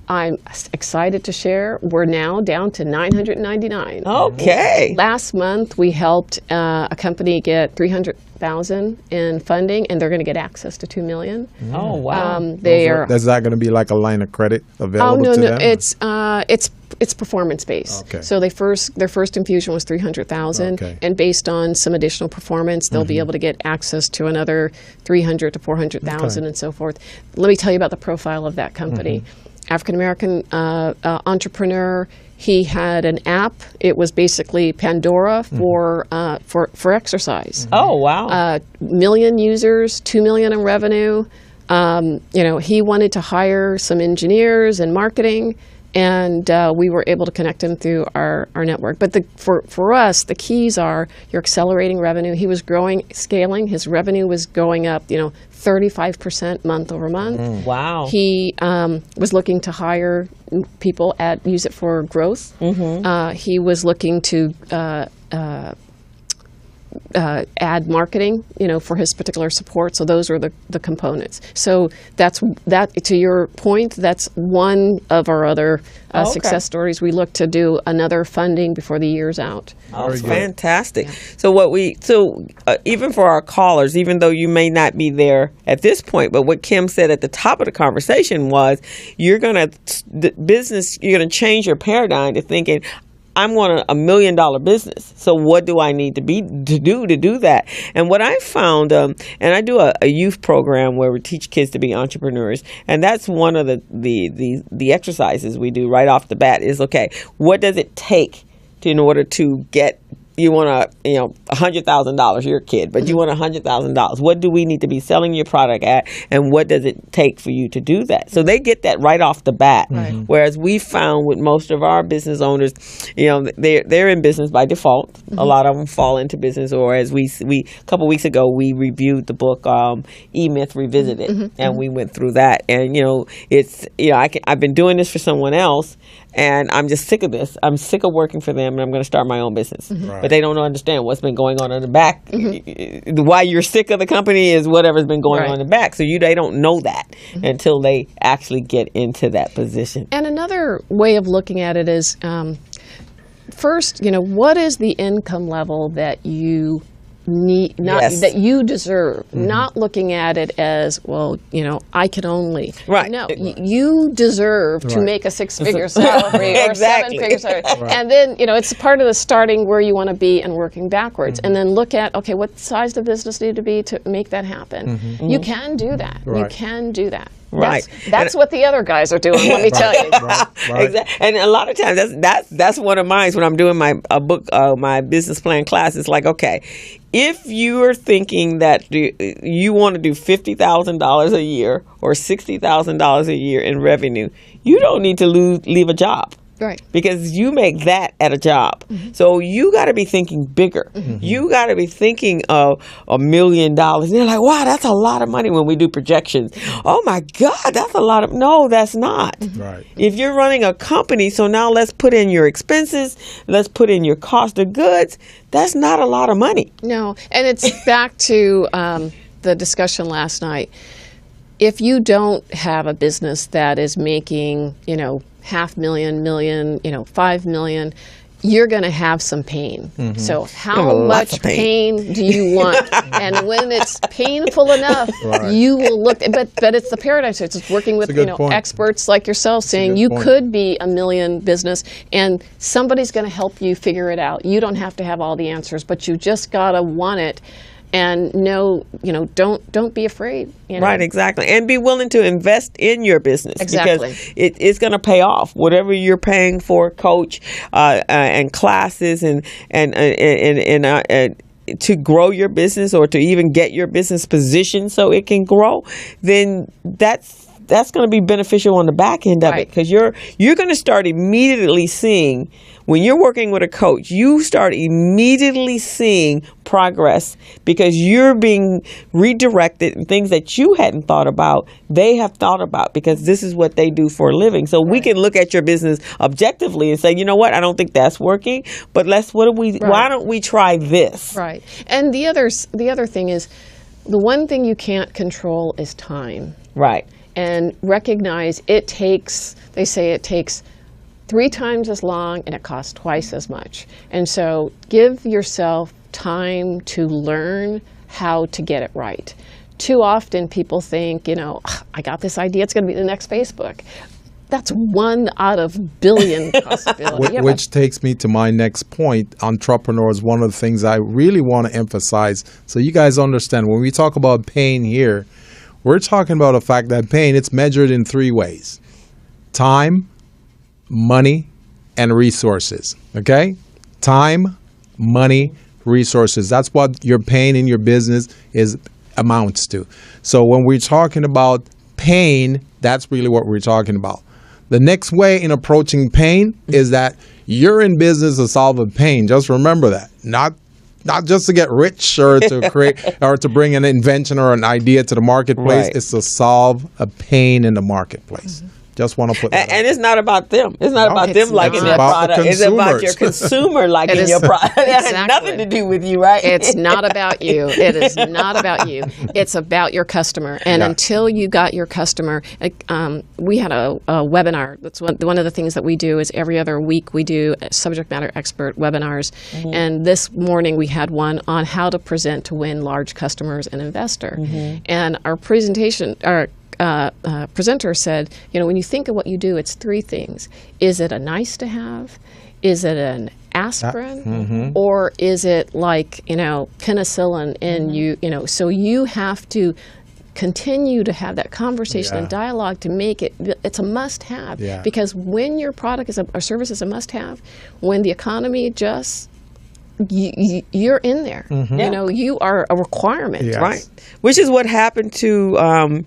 I'm excited to share we're now down to 999. Okay. Last month we helped a company get $300,000 in funding, and they're going to get access to $2 million. Oh wow! Is that going to be like a line of credit available to them? It's performance based. So their first infusion was $300,000, and based on some additional performance, they'll be able to get access to another $300,000 to $400,000 and so forth. Let me tell you about the profile of that company. African-American entrepreneur. He had an app. It was basically Pandora for exercise. Oh, wow. Million users, 2 million in revenue. He wanted to hire some engineers and marketing, and we were able to connect him through our network. But for us, the keys are you're accelerating revenue. He was scaling. His revenue was going up, 35% month over month. Wow. He was looking to hire people use it for growth. He was looking to add marketing, for his particular support. So those are the components. So that to your point, that's one of our other success stories. We look to do another funding before the year's out. Oh, it's fantastic. So even for our callers, even though you may not be there at this point, but what Kim said at the top of the conversation was you're going to change your paradigm to thinking, I'm going $1 million business. So what do I need to do that? And what I found, and I do a youth program where we teach kids to be entrepreneurs, and that's one of the exercises we do right off the bat is, okay, what does it take in order to get, you want $100,000, you're a kid, but you want $100,000. What do we need to be selling your product at, and what does it take for you to do that? So they get that right off the bat. Whereas we found with most of our business owners, they're in business by default. A lot of them fall into business, or as we a couple weeks ago, we reviewed the book E-Myth Revisited, and we went through that. And I've been doing this for someone else, and I'm just sick of this. I'm sick of working for them, and I'm going to start my own business. But they don't understand what's been going on in the back. Why you're sick of the company is whatever's been going on in the back. So they don't know that until they actually get into that position. And another way of looking at it is, first, what is the income level that you that you deserve, not looking at it as, well, I can only. Right. No, you deserve to make a 6-figure salary or Exactly. 7-figure salary. And then, it's part of the starting where you want to be and working backwards. And then look at, okay, what size the business need to be to make that happen. You can do that. Right. You can do that. Right. That's what the other guys are doing, let me tell you. Right. Exactly. And a lot of times that's one of mine when I'm doing my my business plan class. It's like, okay, if you are thinking that you want to do $50,000 a year or $60,000 a year in revenue, you don't need to leave a job. Right. Because you make that at a job. So you got to be thinking bigger. You got to be thinking of $1 million. And you're like, wow, that's a lot of money when we do projections. Oh my God, that's a lot of, no, that's not. Right. If you're running a company, so now let's put in your expenses, let's put in your cost of goods. That's not a lot of money. No, and it's back to the discussion last night. If you don't have a business that is making, $500,000, million, $5 million, you're going to have some pain. So how much pain do you want? And when it's painful enough, you will look. But it's the paradigm shift. It's working with experts like yourself, saying you could be $1 million business, and somebody's going to help you figure it out. You don't have to have all the answers, but you just got to want it. And don't be afraid. Right, exactly. And be willing to invest in your business. Exactly. Because it's going to pay off. Whatever you're paying for, coach, and classes and to grow your business or to even get your business positioned so it can grow, then that's going to be beneficial on the back end of it, because you're going to start immediately seeing, when you're working with a coach, you start immediately seeing progress because you're being redirected, and things that you hadn't thought about, they have thought about, because this is what they do for a living. So we can look at your business objectively and say, you know what, I don't think that's working, but why don't we try this? Right. And the other thing is, the one thing you can't control is time. Right. And recognize they say it takes 3 times as long and it costs twice as much. And so give yourself time to learn how to get it right. Too often people think, I got this idea, it's going to be the next Facebook. That's 1 out of billion possibilities. Which takes me to my next point. Entrepreneurs, one of the things I really want to emphasize, so you guys understand, when we talk about pain here, we're talking about the fact that pain, it's measured in 3 ways: time, money, and resources. Okay? Time, money, resources. That's what your pain in your business amounts to. So when we're talking about pain, that's really what we're talking about. The next way in approaching pain is that you're in business to solve a pain. Just remember that. Not just to get rich or to create or to bring an invention or an idea to the marketplace. Right. It's to solve a pain in the marketplace. Just want to put that and it's not about them. It's not about them liking their product. It's about your consumer liking your product. It has nothing to do with you, right? It's not about you. It is not about you. It's about your customer. And until you got your customer, we had a webinar. That's one of the things that we do is every other week we do subject matter expert webinars. And this morning we had one on how to present to win large customers and investor. And our presenter said, when you think of what you do, it's 3 things. Is it a nice to have? Is it an aspirin? Or is it like, penicillin? And so you have to continue to have that conversation and dialogue to make it's a must-have. Because when your product or service is a must-have, when the economy adjusts, you're in there. You are a requirement. Right. Which is what happened to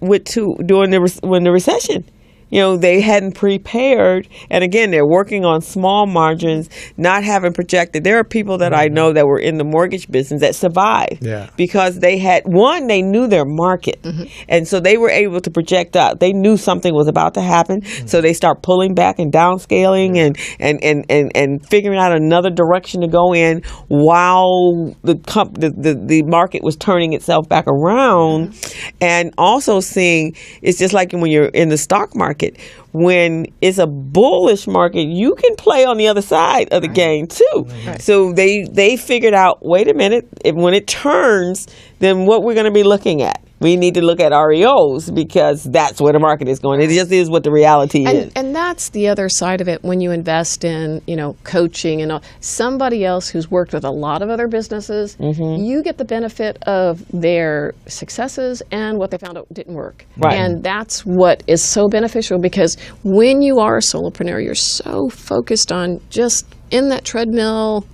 during the recession. They hadn't prepared, and again, they're working on small margins, not having projected. There are people that I know that were in the mortgage business that survived because they knew their market, and so they were able to project out. They knew something was about to happen, so they start pulling back and downscaling and figuring out another direction to go in while the market was turning itself back around, and also seeing it's just like when you're in the stock market. market. When it's a bullish market, you can play on the other side of the game too. Right. So they figured out, wait a minute, when it turns, then what we're going to be looking at. We need to look at REOs because that's where the market is going. It just is what the reality is. And that's the other side of it when you invest in, coaching and somebody else who's worked with a lot of other businesses, you get the benefit of their successes and what they found out didn't work. Right. And that's what is so beneficial because when you are a solopreneur, you're so focused on just in that treadmill,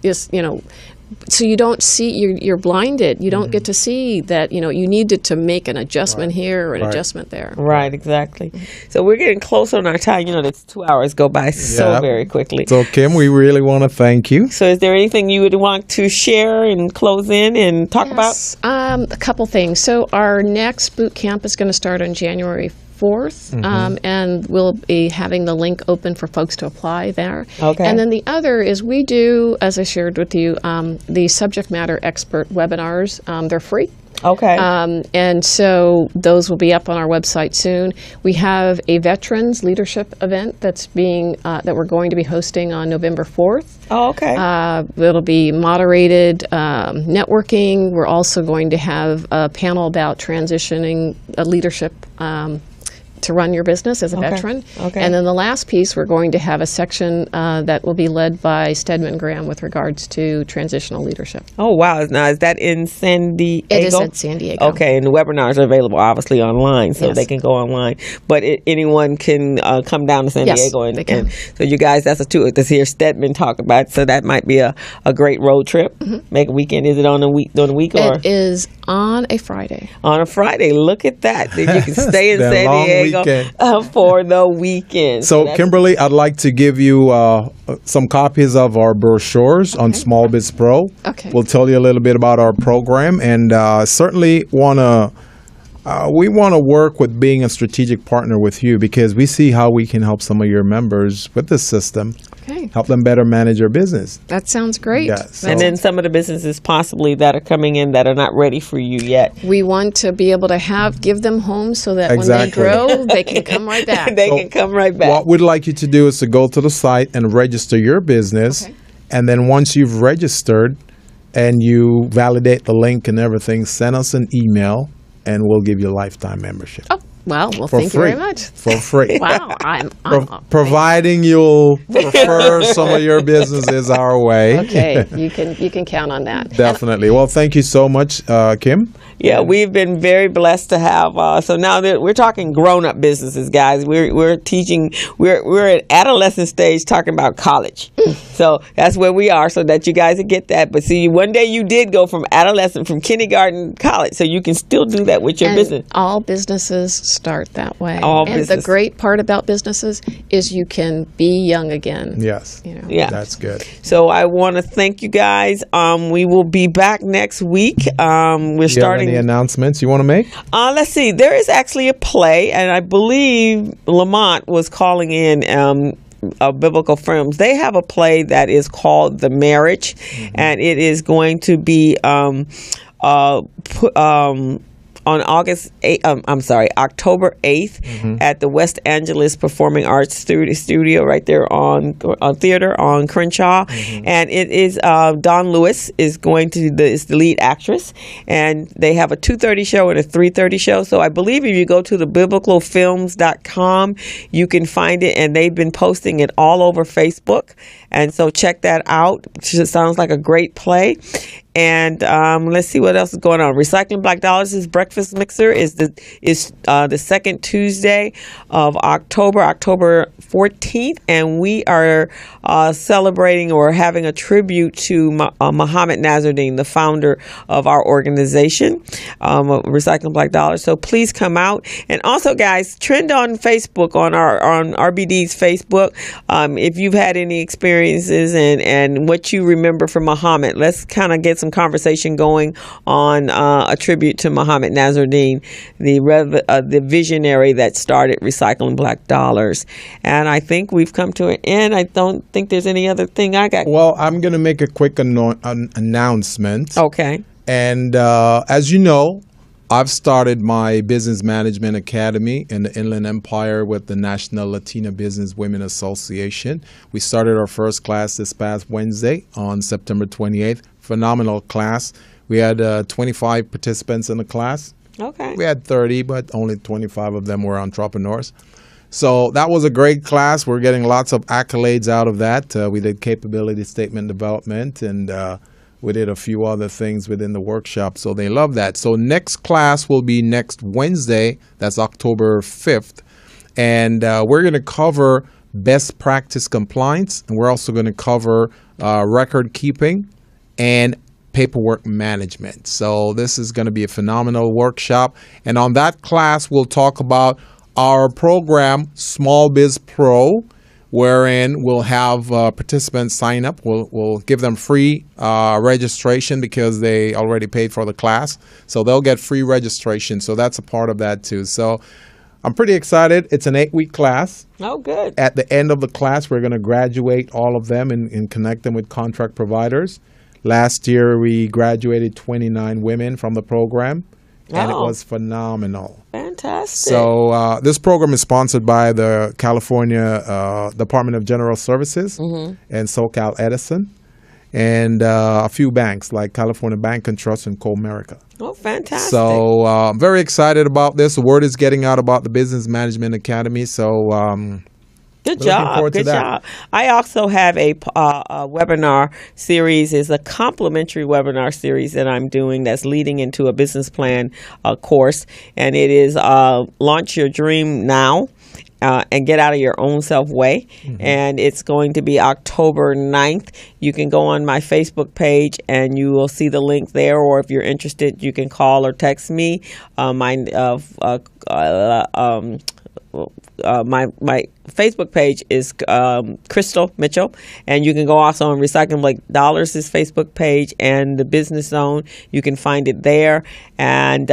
so you don't see, you're blinded. You don't get to see that, you needed to make an adjustment here or an adjustment there. Right, exactly. So we're getting close on our time. That's 2 hours go by so very quickly. So, Kim, we really want to thank you. So is there anything you would want to share and close in and talk about? A couple things. So our next boot camp is going to start on January 4th, and we'll be having the link open for folks to apply there. Okay. And then the other is we do, as I shared with you, the subject matter expert webinars. They're free. Okay. And so those will be up on our website soon. We have a veterans leadership event that we're going to be hosting on November 4th. Oh, okay. It'll be moderated networking. We're also going to have a panel about transitioning leadership to run your business as a veteran. Okay. And then the last piece, we're going to have a section that will be led by Stedman Graham with regards to transitional leadership. Oh, wow. Now, is that in San Diego? It is in San Diego. Okay, and the webinars are available, obviously, online, so they can go online. But anyone can come down to San Diego. And, they can. And so you guys, that's a tool to hear Stedman talk about. So that might be a great road trip. Make a weekend. Is it on the week? Or? It is on a Friday. On a Friday. Look at that. Then you can stay in San Diego for the weekend. So Kimberly, I'd like to give you some copies of our brochures on Small Biz Pro. Okay. We'll tell you a little bit about our program, and certainly we want to work with being a strategic partner with you because we see how we can help some of your members with this system. Okay. Help them better manage their business. That sounds great. Yeah, so and then some of the businesses possibly that are coming in that are not ready for you yet. We want to be able to give them homes so that when they grow, they can come right back. They can come right back. What we'd like you to do is to go to the site and register your business. Okay. And then once you've registered and you validate the link and everything, send us an email and we'll give you a lifetime membership. Oh, well, For thank free. you very much. For free. Wow. Providing you'll refer some of your businesses our way. Okay, you can count on that. Definitely. Well, thank you so much, Kim. Yeah, we've been very blessed to have. So now that we're talking grown-up businesses, guys. We're teaching. We're at adolescent stage talking about college. So that's where we are. So that you guys will get that. But see, one day you did go from kindergarten, college. So you can still do that with your business. All businesses start that way. The great part about businesses is you can be young again. Yes. Yeah, that's good. So I want to thank you guys. We will be back next week. We're starting. Any announcements you want to make? Let's see. There is actually a play, and I believe Lamont was calling in Biblical Films. They have a play that is called The Marriage, and it is going to be on October 8th at the West Angeles Performing Arts Studio right there on Theater on Crenshaw. And it is Dawn Lewis is the lead actress, and they have a 2:30 show and a 3:30 show. So I believe if you go to the biblicalfilms.com, you can find it, and they've been posting it all over Facebook. And so check that out. It sounds like a great play. And let's see what else is going on. Recycling Black Dollars' Breakfast Mixer is the second Tuesday of October 14th, and we are celebrating or having a tribute to Muhammad Nazardine, the founder of our organization, Recycling Black Dollars. So please come out, and also, guys, trend on Facebook on RBD's Facebook. If you've had any experiences and what you remember from Muhammad, let's kind of get some conversation going on a tribute to Muhammad Nazardine, the visionary that started Recycling Black Dollars. And I think we've come to an end. I don't think there's any other thing I got. Well, I'm going to make a quick announcement. Okay. And as you know, I've started my business management academy in the Inland Empire with the National Latina Business Women Association. We started our first class this past Wednesday on September 28th. Phenomenal class. We had 25 participants in the class. Okay. We had 30, but only 25 of them were entrepreneurs. So that was a great class. We're getting lots of accolades out of that. We did capability statement development, and we did a few other things within the workshop. So they love that. So next class will be next Wednesday. That's October 5th. And we're going to cover best practice compliance. And we're also going to cover record keeping and paperwork management. So this is going to be a phenomenal workshop. And on that class, we'll talk about our program, Small Biz Pro, wherein we'll have participants sign up. We'll give them free registration because they already paid for the class. So they'll get free registration. So that's a part of that too. So I'm pretty excited. It's an 8-week class. Oh, good. At the end of the class, we're going to graduate all of them and connect them with contract providers. Last year, we graduated 29 women from the program, and it was phenomenal. Fantastic. So this program is sponsored by the California Department of General Services and SoCal Edison, and a few banks like California Bank and Trust and Comerica. Oh, fantastic. So I'm very excited about this. The word is getting out about the Business Management Academy. So good job. Good job. I also have a webinar series. Is a complimentary webinar series that I'm doing that's leading into a business plan course. And it is Launch Your Dream Now and Get Out of Your Own Self Way. And it's going to be October 9th. You can go on my Facebook page and you will see the link there. Or if you're interested, you can call or text me. My Facebook page is Crystal Mitchell, and you can go also on Recycling Like Dollars' Facebook page and the Business Zone. You can find it there, and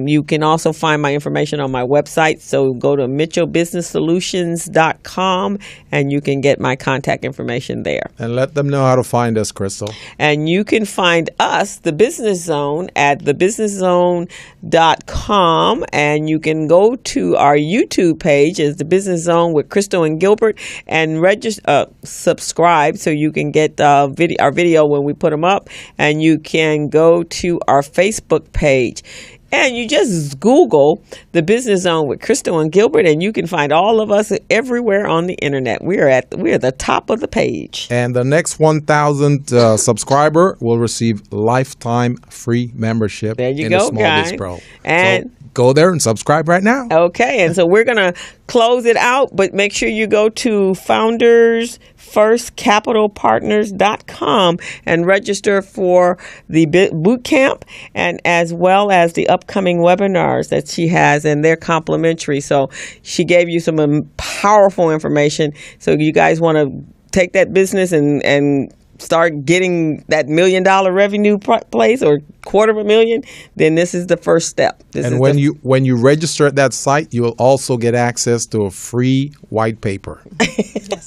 you can also find my information on my website. So go to mitchellbusinesssolutions.com, and you can get my contact information there. And let them know how to find us, Crystal. And you can find us, the Business Zone, at thebusinesszone.com, and you can go to our YouTube page as the Business Zone with Crystal and Gilbert, and register, subscribe so you can get our video when we put them up, and you can go to our Facebook page. And you just Google the Business Zone with Crystal and Gilbert, and you can find all of us everywhere on the internet. We're at the top of the page. And the next 1,000 subscriber will receive lifetime free membership. There you in go, the Small guys. Biz Pro. And so go there and subscribe right now. Okay, and so we're gonna close it out, but make sure you go to FoundersFirstCapitalPartners.com and register for the boot camp, and as well as the upcoming webinars that she has, and they're complimentary. So she gave you some powerful information. So you guys want to take that business and start getting that $1 million revenue place or $250,000, then this is the first step. And when you register at that site, you will also get access to a free white paper.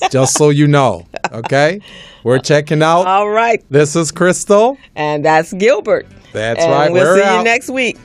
Just so you know. Okay? We're checking out. All right. This is Crystal. And that's Gilbert. That's right. We'll see out. you next week.